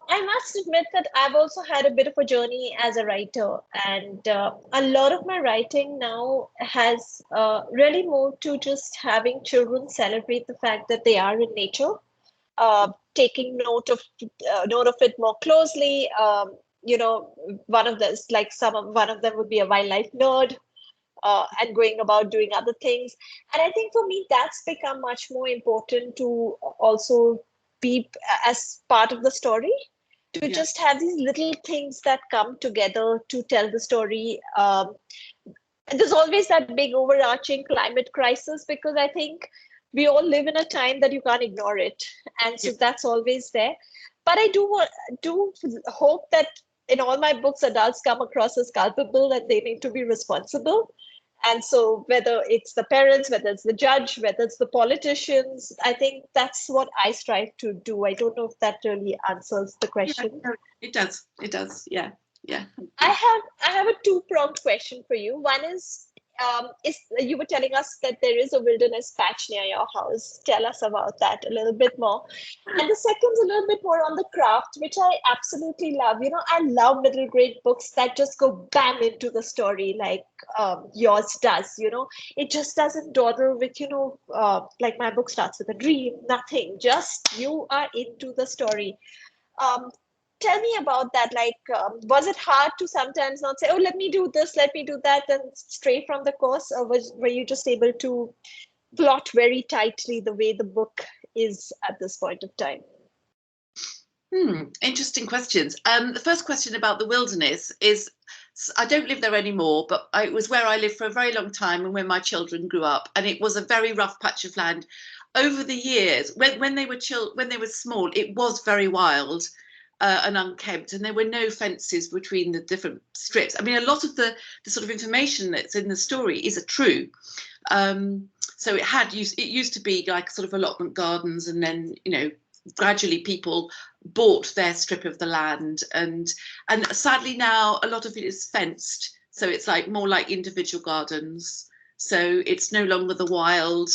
I must admit that I've also had a bit of a journey as a writer, and a lot of my writing now has really moved to just having children celebrate the fact that they are in nature, taking note of it more closely. You know, one of them would be a wildlife nerd, and going about doing other things. And I think for me, that's become much more important to also be as part of the story, to just have these little things that come together to tell the story. There's always that big overarching climate crisis, because I think we all live in a time that you can't ignore it. And so that's always there. But I do hope that in all my books, adults come across as culpable and they need to be responsible. And so whether it's the parents, whether it's the judge, whether it's the politicians, I think that's what I strive to do. I don't know if that really answers the question. Yeah, it does. It does. Yeah. Yeah. I have a two-pronged question for you. One is you were telling us that there is a wilderness patch near your house. Tell us about that a little bit more. And the second is a little bit more on the craft, which I absolutely love. You know, I love middle grade books that just go bam into the story like yours does. You know, it just doesn't dawdle with, you know, like my book starts with a dream, nothing. Just you are into the story. Tell me about that. Like, was it hard to sometimes not say, oh, let me do this, let me do that, and stray from the course? Or were you just able to plot very tightly the way the book is at this point of time? Interesting questions. The first question about the wilderness is, I don't live there anymore, but it was where I lived for a very long time and when my children grew up, and it was a very rough patch of land. Over the years, when they were small, it was very wild. And unkempt, and there were no fences between the different strips. I mean, a lot of the sort of information that's in the story is true. So it used to be like sort of allotment gardens, and then, you know, gradually people bought their strip of the land, and sadly now a lot of it is fenced, so it's like more like individual gardens. So it's no longer the wild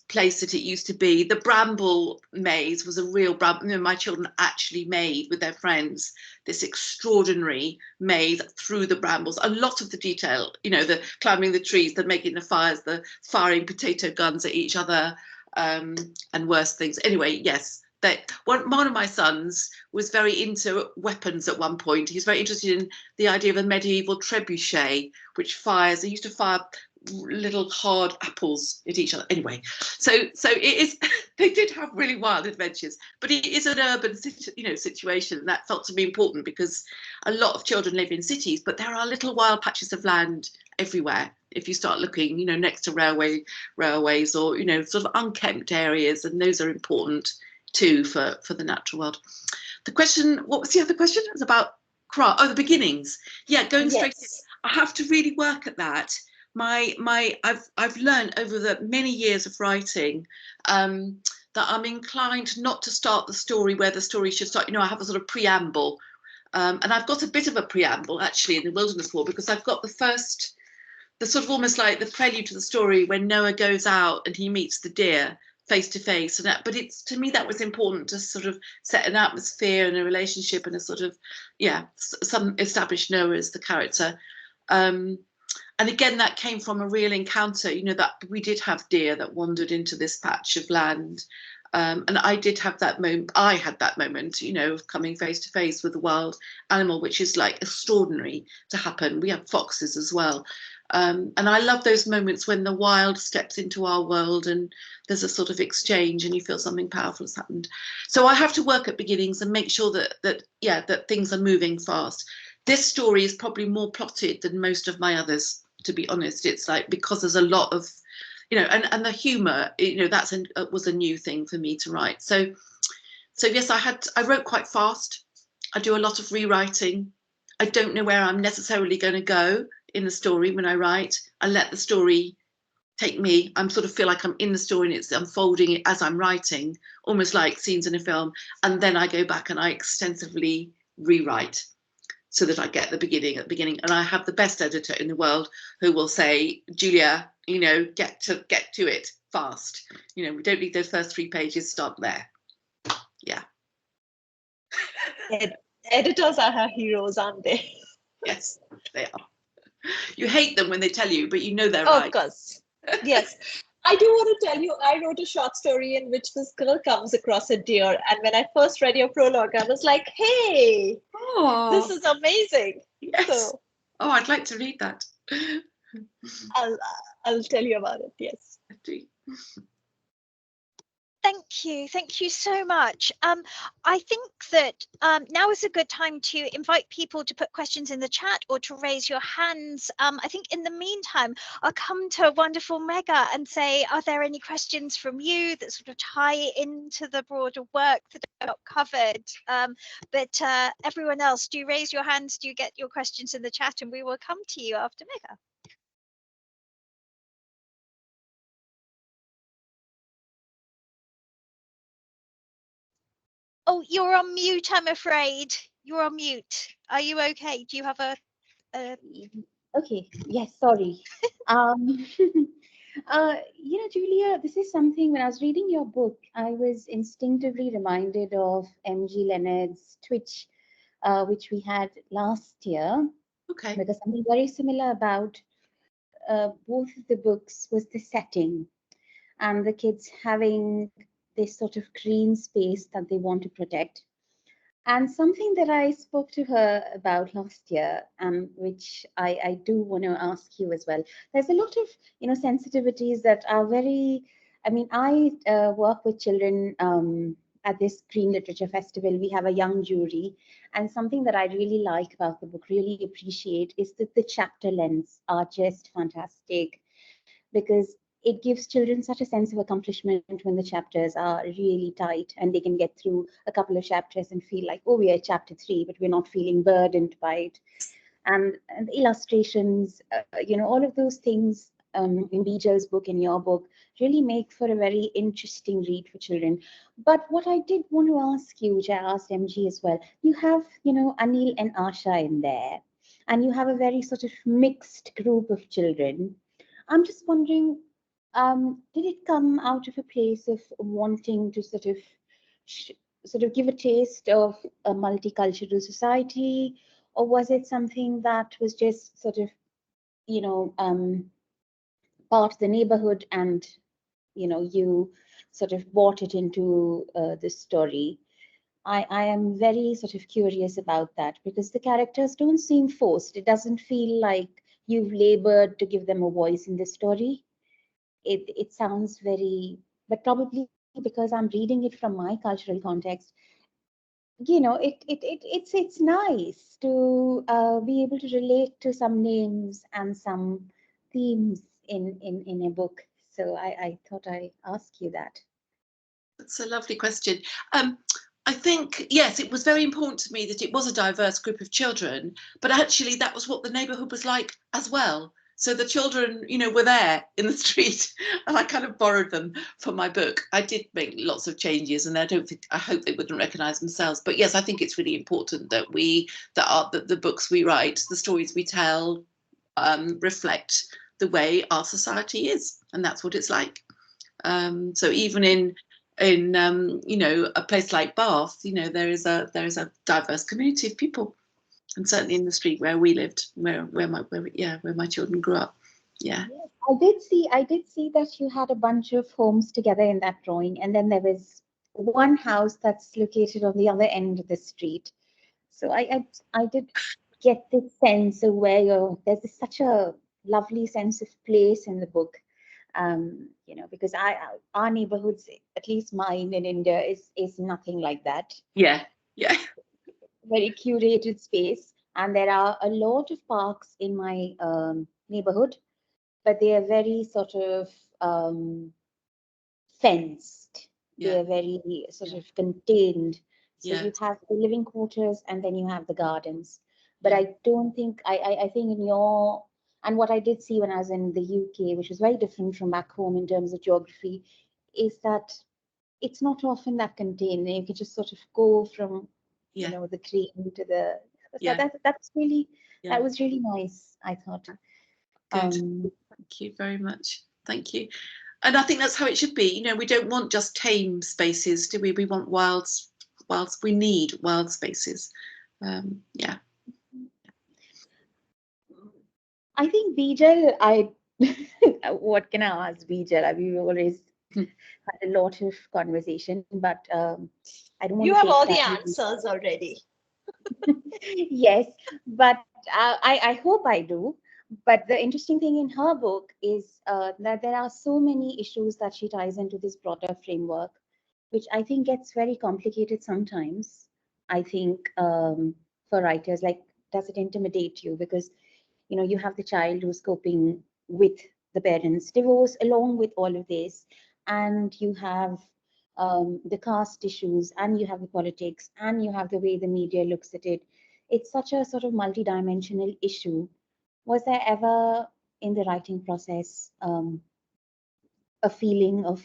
place that it used to be. The bramble maze was a real bramble. You know, my children actually made with their friends this extraordinary maze through the brambles. A lot of the detail, you know, the climbing the trees, the making the fires, the firing potato guns at each other, and worse things. Anyway, yes, one of my sons was very into weapons at one point. He's very interested in the idea of a medieval trebuchet, which fires. They used to fire little hard apples at each other. Anyway, so it is. They did have really wild adventures, but it is an urban, situation, and that felt to be important because a lot of children live in cities, but there are little wild patches of land everywhere. If you start looking, you know, next to railways, or, you know, sort of unkempt areas, and those are important too for the natural world. The question, what was the other question? It was about craft. Oh, the beginnings. Yeah, going straight in. I have to really work at that. I've learned over the many years of writing that I'm inclined not to start the story where the story should start. You know, I have a sort of preamble, and I've got a bit of a preamble actually in the Wilderness War, because I've got the sort of almost like the prelude to the story when Noah goes out and he meets the deer face to face, but it's, to me, that was important to sort of set an atmosphere and a relationship and a sort of, some established Noah as the character. And again, that came from a real encounter, you know, that we did have deer that wandered into this patch of land. And I did have that moment. I had that moment, you know, of coming face to face with a wild animal, which is like extraordinary to happen. We have foxes as well. And I love those moments when the wild steps into our world and there's a sort of exchange and you feel something powerful has happened. So I have to work at beginnings and make sure that things are moving fast. This story is probably more plotted than most of my others, to be honest. It's like, because there's a lot of, you know, and the humor, you know, was a new thing for me to write. So yes, I wrote quite fast. I do a lot of rewriting. I don't know where I'm necessarily going to go in the story when I write. I let the story take me. I sort of feel like I'm in the story and it's unfolding it as I'm writing, almost like scenes in a film. And then I go back and I extensively rewrite so that I get the beginning at the beginning. And I have the best editor in the world who will say, Julia, you know, get to it fast. You know, we don't need those first 3 pages, start there. Yeah. Editors are her heroes, aren't they? Yes, they are. You hate them when they tell you, but you know they're right. Of course. Yes. I do want to tell you, I wrote a short story in which this girl comes across a deer. And when I first read your prologue, I was like, hey, this is amazing. Yes. So, I'd like to read that. I'll tell you about it. Yes. Thank Thank you so much. I think that now is a good time to invite people to put questions in the chat or to raise your hands. I think in the meantime, I'll come to wonderful Meghaa and say, are there any questions from you that sort of tie into the broader work that I've not covered? But everyone else, do raise your hands, do get your questions in the chat, and we will come to you after Meghaa. Oh, you're on mute, I'm afraid. You're on mute. Are you okay? Do you have a Okay, yes, sorry. Julia, this is something when I was reading your book, I was instinctively reminded of MG Leonard's Twitch, which we had last year. Okay. Because something very similar about both of the books was the setting and the kids having this sort of green space that they want to protect. And something that I spoke to her about last year, which I do want to ask you as well. There's a lot of sensitivities that are very. I mean, I work with children at this Green Literature Festival. We have a young jury, and something that I really like about the book, really appreciate, is that the chapter lengths are just fantastic, because it gives children such a sense of accomplishment when the chapters are really tight and they can get through a couple of chapters and feel like, oh, we are at chapter 3, but we're not feeling burdened by it. And the illustrations, all of those things in Bijal's book, in your book, really make for a very interesting read for children. But what I did want to ask you, which I asked MG as well, you have, Anil and Asha in there, and you have a very sort of mixed group of children. I'm just wondering, did it come out of a place of wanting to sort of give a taste of a multicultural society, or was it something that was just sort of, part of the neighborhood and, you sort of brought it into the story? I am very sort of curious about that, because the characters don't seem forced. It doesn't feel like you've labored to give them a voice in the story. It sounds very, but probably because I'm reading it from my cultural context, it's nice to be able to relate to some names and some themes in a book. So I thought I'd ask you that. That's a lovely question. I think, yes, it was very important to me that it was a diverse group of children, but actually that was what the neighborhood was like as well. So the children, were there in the street, and I kind of borrowed them for my book. I did make lots of changes, and I hope they wouldn't recognize themselves. But yes, I think it's really important that the books we write, the stories we tell, reflect the way our society is, and that's what it's like. So even in a place like Bath, there is a diverse community of people, and certainly in the street where we lived, where my children grew up. Yeah. Yes, I did see that you had a bunch of homes together in that drawing, and then there was one house that's located on the other end of the street. So I did get this sense of where there's such a lovely sense of place in the book. Because our neighborhoods, at least mine in India, is nothing like that. Yeah. Very curated space, and there are a lot of parks in my neighborhood, but they are very sort of fenced. Yeah. They are very sort of contained. So Yeah. you have the living quarters and then you have the gardens. But I don't think, I think in your, and what I did see when I was in the UK, which was very different from back home in terms of geography, is that it's not often that contained. You can just sort of go from, the green to the, so that's really, that was really nice, I thought. Good. Thank you very much. Thank you. And I think that's how it should be. We don't want just tame spaces, do we? We want we need wild spaces. Yeah. I think Bijal, what can I ask Bijal? I mean, we always had a lot of conversation, but I don't want You to have take all the time. answers already. Yes, but I hope I do. But the interesting thing in her book is that there are so many issues that she ties into this broader framework, which I think gets very complicated sometimes. I think for writers, like, does it intimidate you? Because, you know, you have the child who's coping with the parents' divorce along with all of this, and you have the caste issues, and you have the politics, and you have the way the media looks at it. It's such a sort of multi-dimensional issue. Was there ever in the writing process a feeling of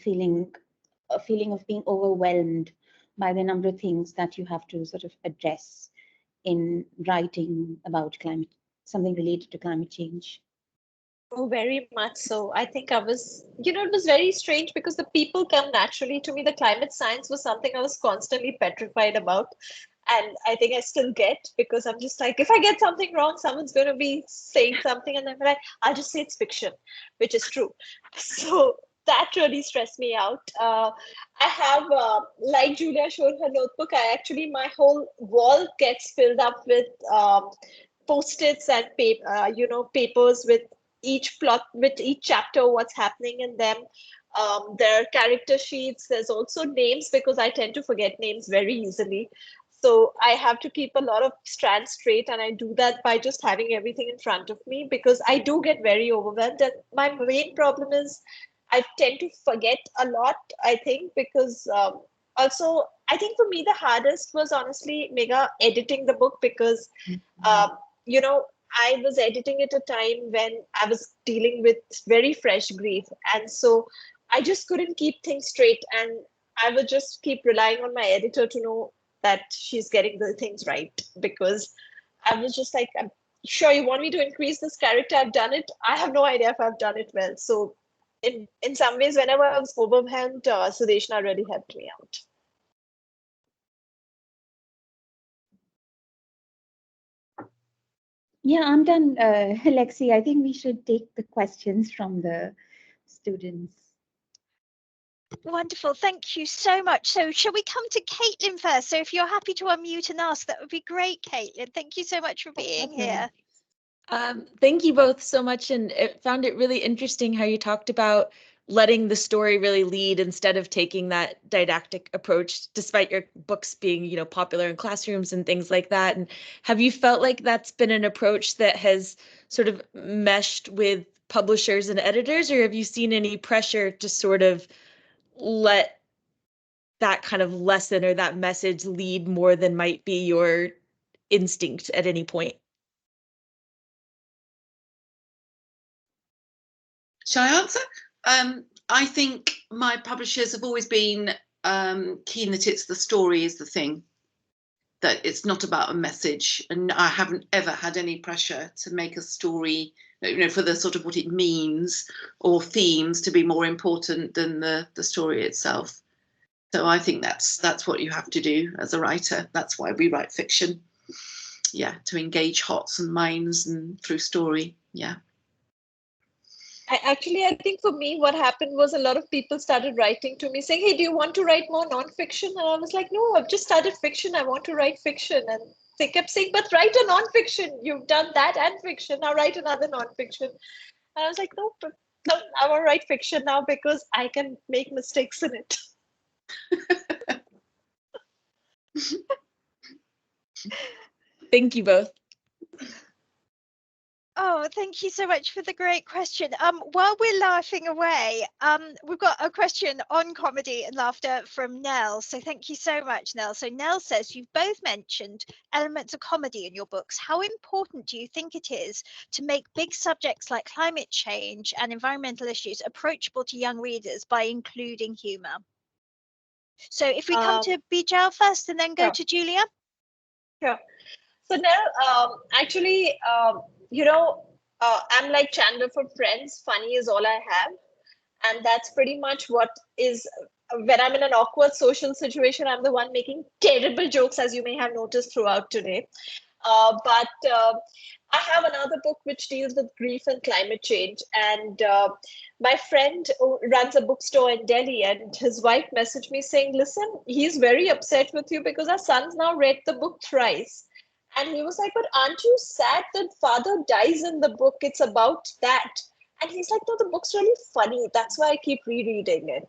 being overwhelmed by the number of things that you have to sort of address in writing about climate, something related to climate change? Oh, very much so. I think I was, it was very strange because the people come naturally to me. The climate science was something I was constantly petrified about. And I think I still get, because I'm just like, if I get something wrong, someone's going to be saying something, and then I'm like, I'll just say it's fiction, which is true. So that really stressed me out. I have, like Julia showed her notebook, my whole wall gets filled up with post-its and papers with each plot, with each chapter, what's happening in them. There are character sheets. There's also names, because I tend to forget names very easily. So I have to keep a lot of strands straight, and I do that by just having everything in front of me, because I do get very overwhelmed. And my main problem is I tend to forget a lot, I think, because also I think for me the hardest was honestly, Megha, editing the book, because you know, I was editing at a time when I was dealing with very fresh grief. And so I just couldn't keep things straight. And I would just keep relying on my editor to know that she's getting the things right. Because I was just like, I'm sure you want me to increase this character. I've done it. I have no idea if I've done it well. So in some ways, whenever I was overwhelmed, Sudeshna really helped me out. Yeah, I'm done, Alexi. I think we should take the questions from the students. Wonderful, thank you so much. So shall we come to Caitlin first? So if you're happy to unmute and ask, that would be great, Caitlin. Thank you so much for being here. Thank you both so much, and I found it really interesting how you talked about letting the story really lead instead of taking that didactic approach, despite your books being, popular in classrooms and things like that. And have you felt like that's been an approach that has sort of meshed with publishers and editors, or have you seen any pressure to sort of let that kind of lesson or that message lead more than might be your instinct at any point? Shall I answer? I think my publishers have always been keen that it's the story is the thing, that it's not about a message, and I haven't ever had any pressure to make a story, for the sort of what it means or themes to be more important than the story itself. So I think that's what you have to do as a writer. That's why we write fiction. Yeah, to engage hearts and minds and through story. Yeah. I think for me, what happened was a lot of people started writing to me saying, hey, do you want to write more nonfiction? And I was like, no, I've just started fiction. I want to write fiction. And they kept saying, but write a nonfiction. You've done that and fiction. Now write another nonfiction. And I was like, no, I want to write fiction now because I can make mistakes in it. Thank you both. Oh, thank you so much for the great question. While we're laughing away, we've got a question on comedy and laughter from Nell. So thank you so much, Nell. So Nell says, you've both mentioned elements of comedy in your books. How important do you think it is to make big subjects like climate change and environmental issues approachable to young readers by including humor? So if we come to Bijal first and then go to Julia. Sure. So Nell, I'm like Chandler from Friends. Funny is all I have. And that's pretty much what is, when I'm in an awkward social situation, I'm the one making terrible jokes, as you may have noticed throughout today. But I have another book which deals with grief and climate change. And my friend runs a bookstore in Delhi, and his wife messaged me saying, listen, he's very upset with you because our son's now read the book thrice. And he was like, but aren't you sad that father dies in the book? It's about that. And he's like, no, the book's really funny. That's why I keep rereading it.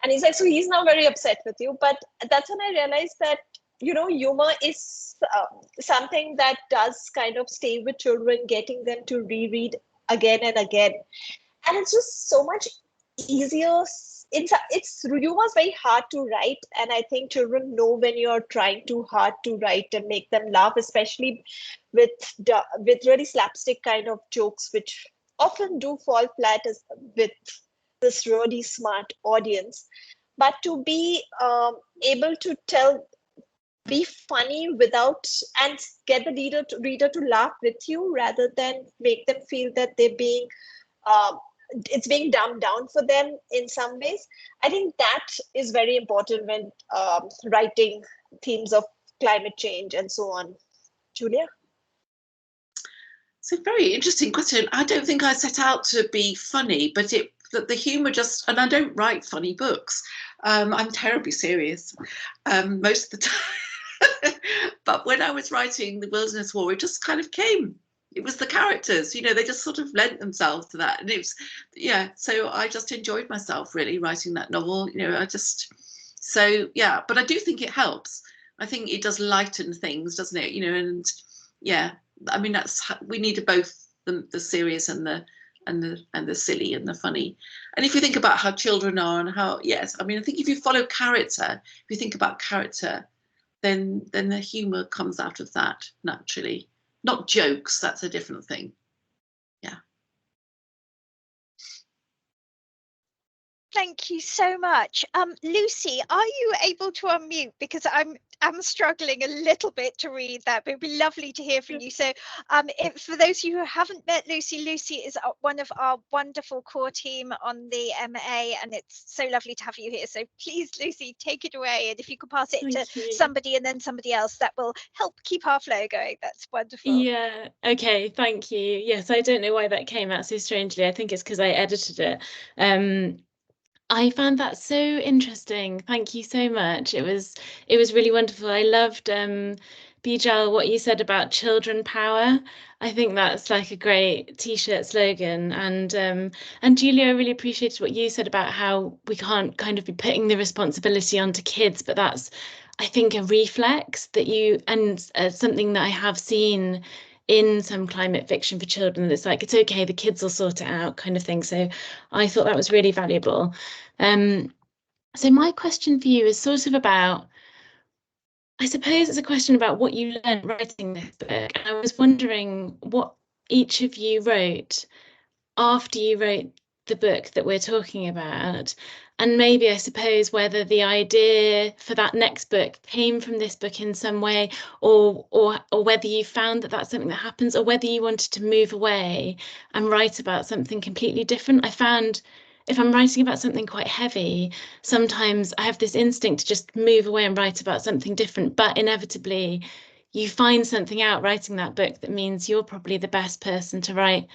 And he's like, so he's now very upset with you. But that's when I realized that, you know, humor is something that does kind of stay with children, getting them to reread again and again. And it's just so much easier. Humor is very hard to write. And I think children know when you're trying too hard to write and make them laugh, especially with really slapstick kind of jokes, which often do fall flat with this really smart audience. But to be able to be funny without, and get the reader to laugh with you, rather than make them feel that they're being, it's being dumbed down for them in some ways. I think that is very important when writing themes of climate change and so on. Julia? It's a very interesting question. I don't think I set out to be funny, but the humour just, and I don't write funny books. I'm terribly serious most of the time. But when I was writing The Wilderness War, it just kind of came. It was the characters, you know, they just sort of lent themselves to that. And it was, yeah, so I just enjoyed myself really writing that novel. You know, so yeah, but I do think it helps. I think it does lighten things, doesn't it? You know, and yeah, I mean, we need both the serious and the silly and the funny. And if you think about how children are and how, yes, I mean, I think if you follow character, if you think about character, then the humour comes out of that naturally. Not jokes, that's a different thing. Yeah. Thank you so much. Lucy, are you able to unmute? Because I'm struggling a little bit to read that, but it'd be lovely to hear from you. So for those of you who haven't met Lucy, Lucy is one of our wonderful core team on the MA, and it's so lovely to have you here. So please, Lucy, take it away. And if you could pass it to somebody and then somebody else, that will help keep our flow going. That's wonderful. Yeah, okay, thank you. Yes, I don't know why that came out so strangely. I think it's because I edited it. I found that so interesting. Thank you so much. It was really wonderful. I loved Bijal, what you said about children power. I think that's like a great t-shirt slogan. And Julia, I really appreciated what you said about how we can't kind of be putting the responsibility onto kids, but that's, I think, a reflex that something that I have seen in some climate fiction for children, that's like, it's okay, the kids will sort it out kind of thing. So I thought that was really valuable. So my question for you is sort of about, I suppose it's a question about what you learned writing this book. And I was wondering what each of you wrote after you wrote the book that we're talking about, and maybe I suppose whether the idea for that next book came from this book in some way, or whether you found that that's something that happens, or whether you wanted to move away and write about something completely different. I found if I'm writing about something quite heavy, sometimes I have this instinct to just move away and write about something different, but inevitably you find something out writing that book that means you're probably the best person to write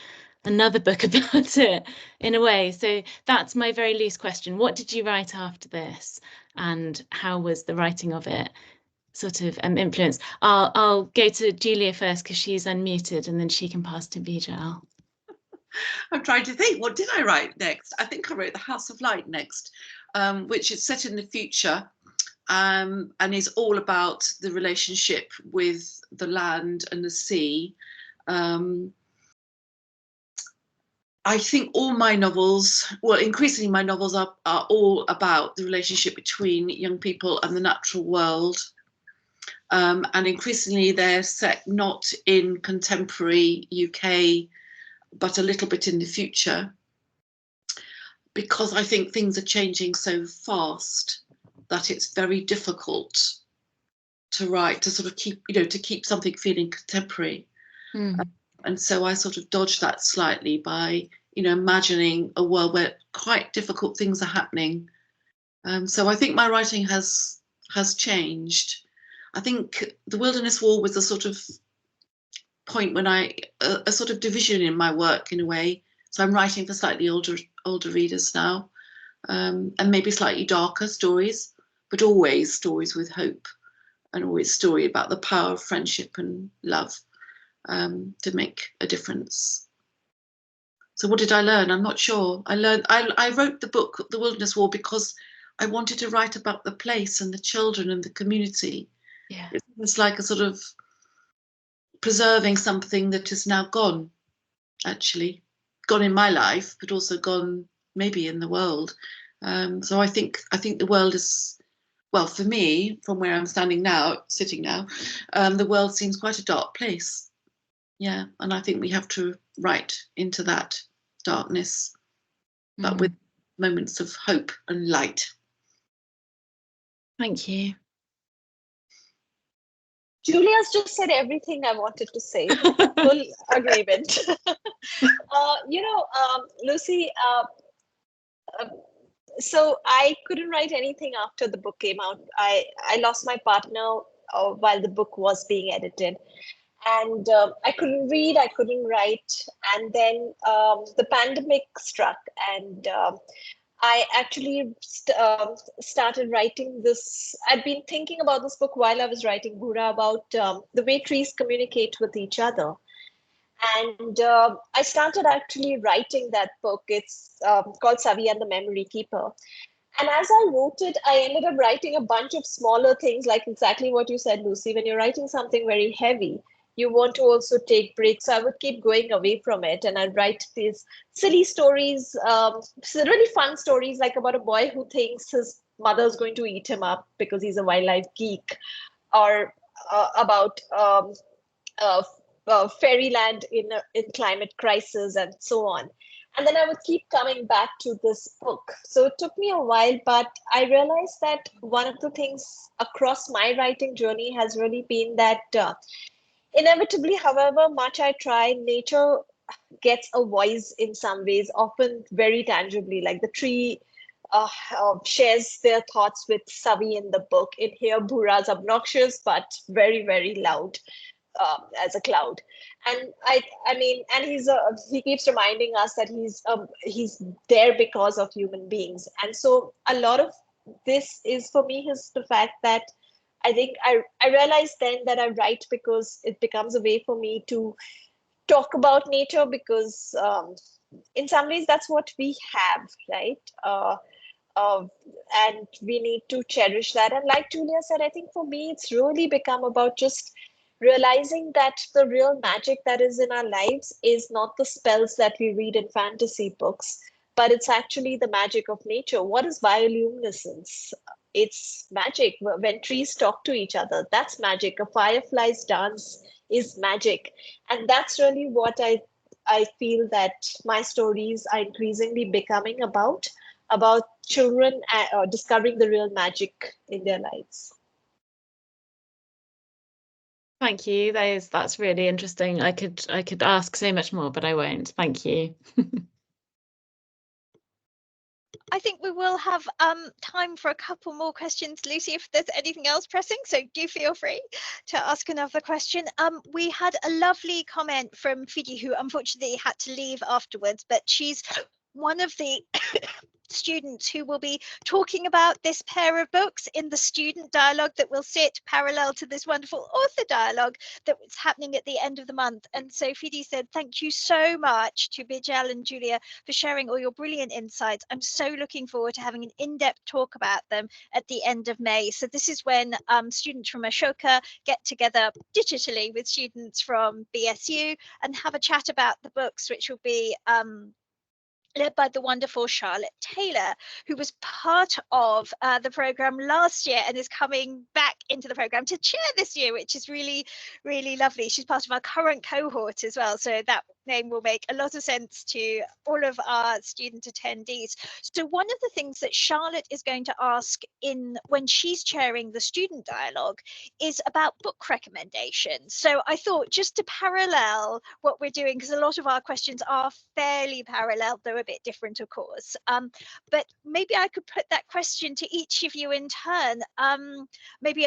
another book about it in a way. So that's my very loose question. What did you write after this, and how was the writing of it sort of influenced? I'll go to Julia first because she's unmuted, and then she can pass to Bijal. I'm trying to think, what did I write next? I think I wrote The House of Light next, which is set in the future and is all about the relationship with the land and the sea. I think all my novels, well, increasingly my novels are all about the relationship between young people and the natural world. And increasingly they're set not in contemporary UK, but a little bit in the future, because I think things are changing so fast that it's very difficult to write, to sort of keep, you know, to keep something feeling contemporary. And so I sort of dodged that slightly by, you know, imagining a world where quite difficult things are happening. So I think my writing has changed. I think The Wilderness War was a sort of point when a sort of division in my work in a way. So I'm writing for slightly older readers now, and maybe slightly darker stories, but always stories with hope, and always story about the power of friendship and love to make a difference. So what did I learn? I'm not sure. I wrote the book, The Wilderness War, because I wanted to write about the place and the children and the community. Yeah. It's like a sort of preserving something that is now gone, actually. Gone in my life, but also gone maybe in the world. So I think the world is, well, for me, from where I'm standing now, sitting now, the world seems quite a dark place. Yeah, and I think we have to write into that darkness, but with moments of hope and light. Thank you. Julia's just said everything I wanted to say. Full agreement. Lucy, so I couldn't write anything after the book came out. I lost my partner while the book was being edited. And I couldn't read, I couldn't write. And then the pandemic struck, and I actually started writing this. I'd been thinking about this book while I was writing Bhura, about the way trees communicate with each other. And I started actually writing that book. It's called Savi and the Memory Keeper. And as I wrote it, I ended up writing a bunch of smaller things, like exactly what you said, Lucy. When you're writing something very heavy, you want to also take breaks. So I would keep going away from it, and I'd write these silly stories, really fun stories, like about a boy who thinks his mother's going to eat him up because he's a wildlife geek, or about fairyland in climate crisis, and so on. And then I would keep coming back to this book. So it took me a while, but I realized that one of the things across my writing journey has really been that inevitably, however much I try, nature gets a voice in some ways, often very tangibly, like the tree shares their thoughts with Savi in the book. In here, Bhura's obnoxious, but very, very loud. As a cloud, and I mean, and he keeps reminding us that he's there because of human beings. And so a lot of this is, for me, is the fact that I think I realized then that I write because it becomes a way for me to talk about nature, because in some ways that's what we have, right? And we need to cherish that. And like Julia said, I think for me, it's really become about just realizing that the real magic that is in our lives is not the spells that we read in fantasy books, but it's actually the magic of nature. What is bioluminescence? It's magic. When trees talk to each other, that's magic. A firefly's dance is magic. And that's really what I feel that my stories are increasingly becoming about children discovering the real magic in their lives. Thank you. That's really interesting. I could ask so much more, but I won't. Thank you. I think we will have time for a couple more questions, Lucy, if there's anything else pressing. So do feel free to ask another question. We had a lovely comment from Fidi, who unfortunately had to leave afterwards, but she's one of the students who will be talking about this pair of books in the student dialogue that will sit parallel to this wonderful author dialogue that was happening at the end of the month. And so Fidi said, thank you so much to Bijal and Julia for sharing all your brilliant insights. I'm so looking forward to having an in-depth talk about them at the end of May. So this is when students from Ashoka get together digitally with students from BSU and have a chat about the books, which will be led by the wonderful Charlotte Taylor, who was part of the program last year and is coming back into the program to chair this year, which is really, really lovely. She's part of our current cohort as well, so that name will make a lot of sense to all of our student attendees. So one of the things that Charlotte is going to ask when she's chairing the student dialogue is about book recommendations. So I thought, just to parallel what we're doing, because a lot of our questions are fairly parallel, they're a bit different, of course, but maybe I could put that question to each of you in turn. Maybe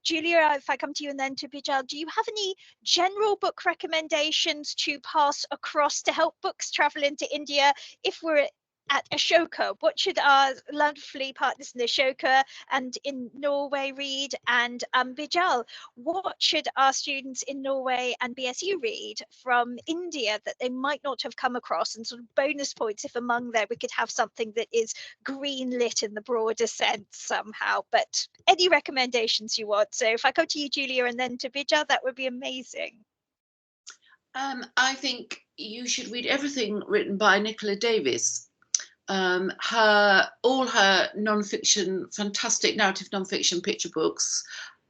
Julia, if I come to you, and then to Bijal, do you have any general book recommendations to pass across to help books travel into India if we're at Ashoka? What should our lovely partners in Ashoka and in Norway read? And Bijal, what should our students in Norway and BSU read from India that they might not have come across? And sort of bonus points if among there we could have something that is green lit in the broader sense somehow. But any recommendations you want? So if I go to you, Julia, and then to Bijal, that would be amazing. I think you should read everything written by Nicola Davis. All her non-fiction, fantastic narrative non-fiction picture books,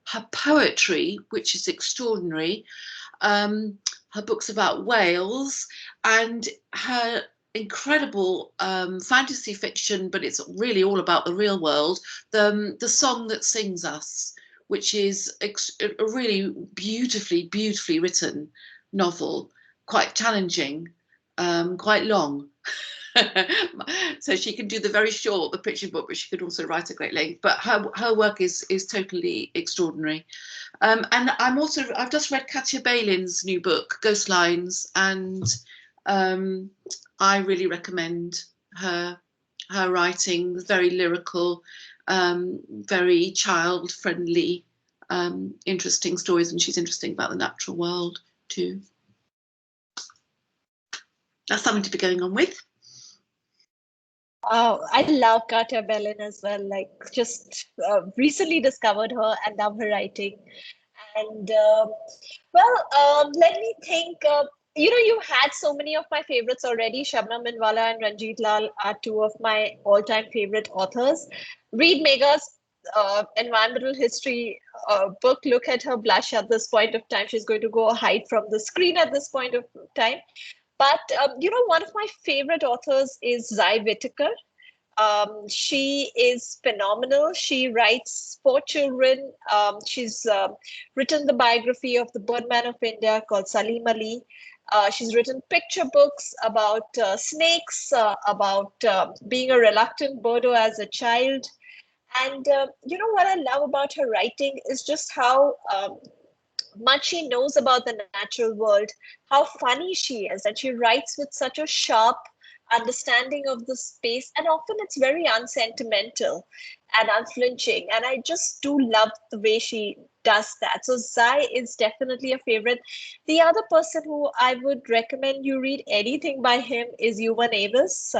her poetry, which is extraordinary, her books about Wales, and her incredible fantasy fiction, but it's really all about the real world. The Song That Sings Us, which is a really beautifully written novel, quite challenging, quite long. So she can do the very short, the picture book, but she could also write at great length. But her work is totally extraordinary. And I've just read Katja Balin's new book, Ghost Lines, and I really recommend her writing. Very lyrical, very child friendly, interesting stories, and she's interesting about the natural world too. That's something to be going on with. Oh, I love Katja Bellin as well. Like, just recently discovered her and love her writing. And let me think. You had so many of my favorites already. Shabnam Minwala and Ranjit Lal are two of my all-time favorite authors. Read Megha's environmental history book. Look at her blush at this point of time. She's going to go hide from the screen at this point of time. But, one of my favorite authors is Zai Whittaker. She is phenomenal. She writes for children. She's written the biography of the Birdman of India called Salim Ali. She's written picture books about snakes, about being a reluctant birdo as a child. And what I love about her writing is just how much she knows about the natural world, how funny she is, and she writes with such a sharp understanding of the space, and often it's very unsentimental and unflinching, and I just do love the way she does that. So Zai is definitely a favorite. The other person who I would recommend you read anything by him is Yuvan Avis.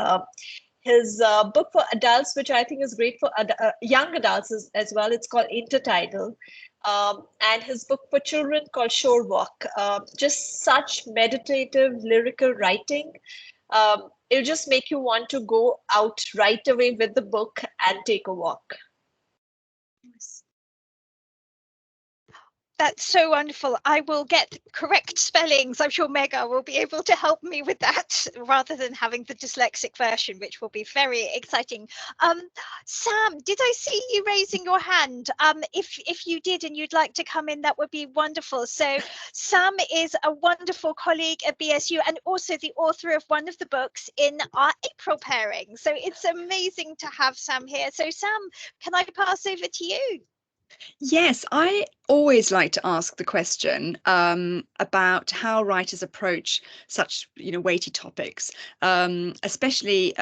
His book for adults, which I think is great for young adults as well, it's called Intertidal. And his book for children called Shore Walk. Just such meditative, lyrical writing. It'll just make you want to go out right away with the book and take a walk. That's so wonderful. I will get correct spellings. I'm sure Megha will be able to help me with that rather than having the dyslexic version, which will be very exciting. Sam, did I see you raising your hand? If you did and you'd like to come in, that would be wonderful. So Sam is a wonderful colleague at BSU and also the author of one of the books in our April pairing. So it's amazing to have Sam here. So Sam, can I pass over to you? Yes, I always like to ask the question about how writers approach such, weighty topics, especially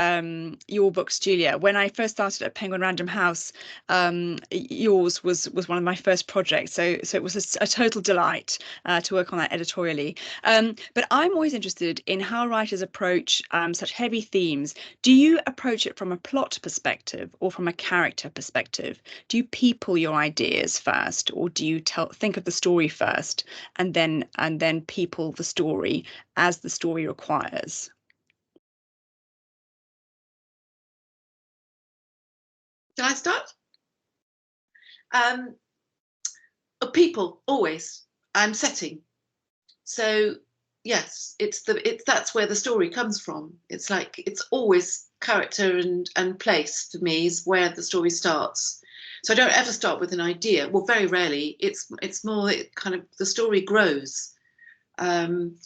your books, Julia. When I first started at Penguin Random House, yours was one of my first projects, so it was a total delight to work on that editorially. But I'm always interested in how writers approach such heavy themes. Do you approach it from a plot perspective or from a character perspective? Do you people your ideas first, or do you think of the story first and then people the story as the story requires? Can I start? People always, and setting. So yes, that's where the story comes from. It's like it's always character and place for me is where the story starts. So I don't ever start with an idea. Well, very rarely. It's more kind of the story grows, and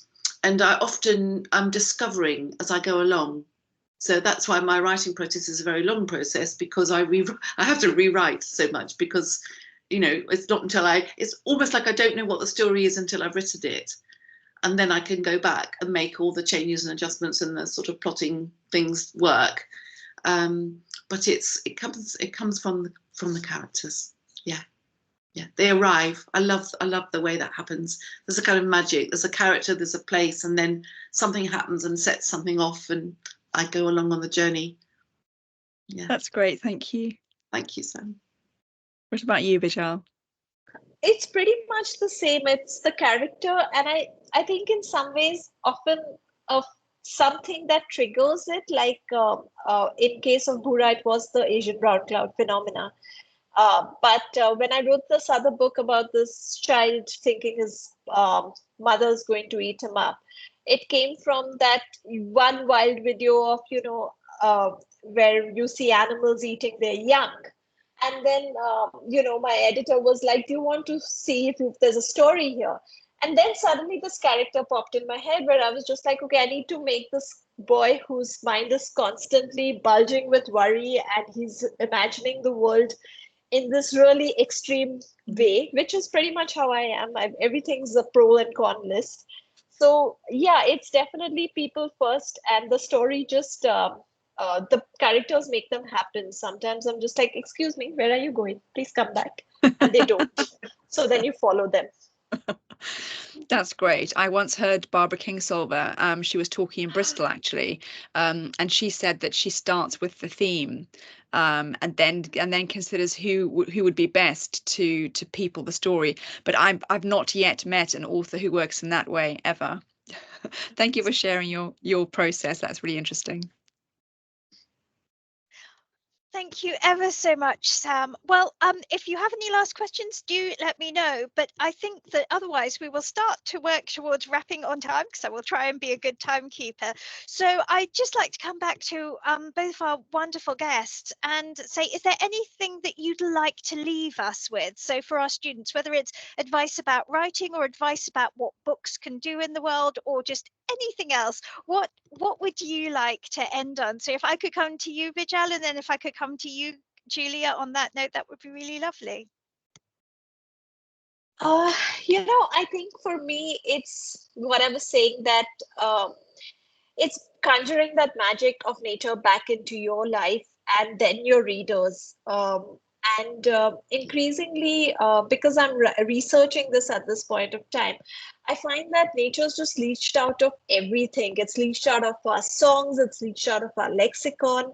I'm discovering as I go along. So that's why my writing process is a very long process, because I have to rewrite so much, because it's not until it's almost like I don't know what the story is until I've written it. and then I can go back and make all the changes and adjustments and the sort of plotting things work. But it comes from the characters. Yeah, they arrive. I love the way that happens. There's a kind of magic. There's a character, there's a place, and then something happens and sets something off, and I go along on the journey. Yeah, That's great. Thank you. Thank you, Sam. What about you, Bijal? It's pretty much the same. It's the character, and I think in some ways often of something that triggers it, like in case of Bhura, it was the Asian brown cloud phenomena. But when I wrote this other book about this child thinking his mother's going to eat him up, it came from that one wild video of, where you see animals eating their young. And then, my editor was like, do you want to see if there's a story here? And then suddenly this character popped in my head where I was just like, okay, I need to make this boy whose mind is constantly bulging with worry and he's imagining the world in this really extreme way, which is pretty much how I am. Everything's a pro and con list. So yeah, it's definitely people first, and the story just the characters make them happen. Sometimes I'm just like, excuse me, where are you going? Please come back. And they don't. So then you follow them. That's great. I once heard Barbara Kingsolver. She was talking in Bristol, actually, and she said that she starts with the theme, and then considers who would be best to people the story. But I've not yet met an author who works in that way ever. Thank you for sharing your process. That's really interesting. Thank you ever so much, Sam. Well, if you have any last questions, do let me know. But I think that otherwise we will start to work towards wrapping on time, because I will try and be a good timekeeper. So I'd just like to come back to both our wonderful guests and say, is there anything that you'd like to leave us with? So for our students, whether it's advice about writing or advice about what books can do in the world, or just anything else, what would you like to end on? So if I could come to you, Bijal, and then if I could come to you, Julia, on that note, that would be really lovely. I think for me, it's what I was saying, that it's conjuring that magic of nature back into your life and then your readers. And increasingly, because I'm researching this at this point of time, I find that nature's just leached out of everything. It's leached out of our songs, it's leached out of our lexicon.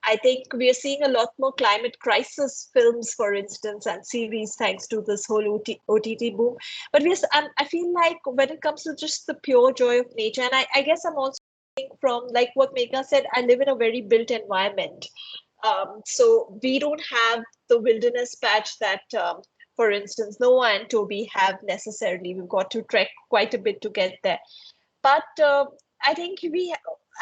I think we are seeing a lot more climate crisis films, for instance, and series, thanks to this whole OTT boom. But I feel like when it comes to just the pure joy of nature, and I guess I'm also from, like what Meghaa said, I live in a very built environment. So we don't have the wilderness patch that, for instance, Noah and Toby have necessarily. We've got to trek quite a bit to get there. But I think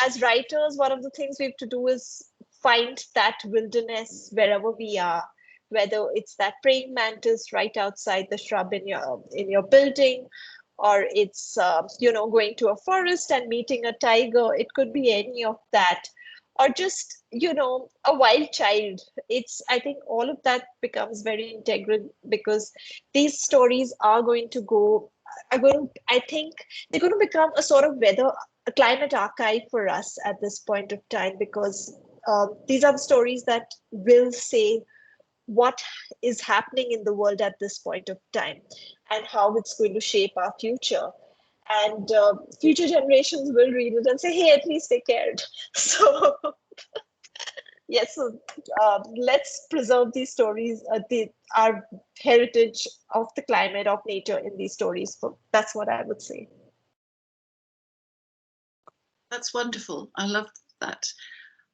as writers, one of the things we have to do is find that wilderness wherever we are, whether it's that praying mantis right outside the shrub in your building, or it's going to a forest and meeting a tiger. It could be any of that, or just a wild child. I think all of that becomes very integral, because these stories I think they're going to become a sort of a climate archive for us at this point of time, because these are the stories that will say what is happening in the world at this point of time and how it's going to shape our future. And future generations will read it and say, hey, at least they cared. So yes, let's preserve these stories, our heritage of the climate, of nature in these stories. So that's what I would say. That's wonderful. I love that.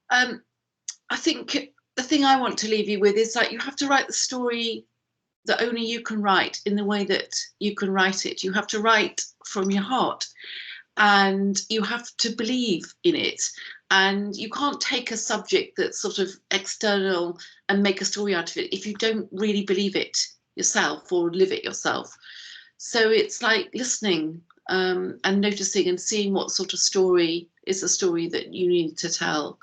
I think the thing I want to leave you with is that you have to write the story that only you can write in the way that you can write it. You have to write from your heart, and you have to believe in it. And you can't take a subject that's sort of external and make a story out of it if you don't really believe it yourself or live it yourself. So it's like listening and noticing and seeing what sort of story is the story that you need to tell.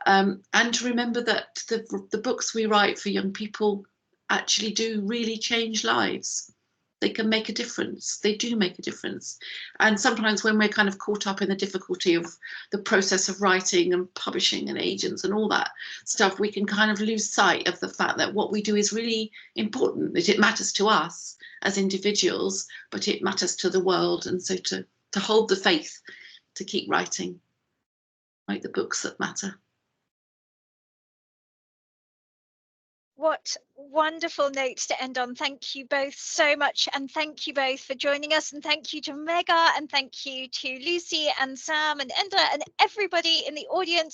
And to remember that the books we write for young people actually do really change lives. they can make a difference. They do make a difference. And sometimes when we're kind of caught up in the difficulty of the process of writing and publishing and agents and all that stuff, we can kind of lose sight of the fact that what we do is really important, that it matters to us as individuals, but it matters to the world. And so to hold the faith, to keep writing, write the books that matter. What wonderful notes to end on. Thank you both so much. And thank you both for joining us. And thank you to Meghaa, and thank you to Lucy and Sam and Enda and everybody in the audience.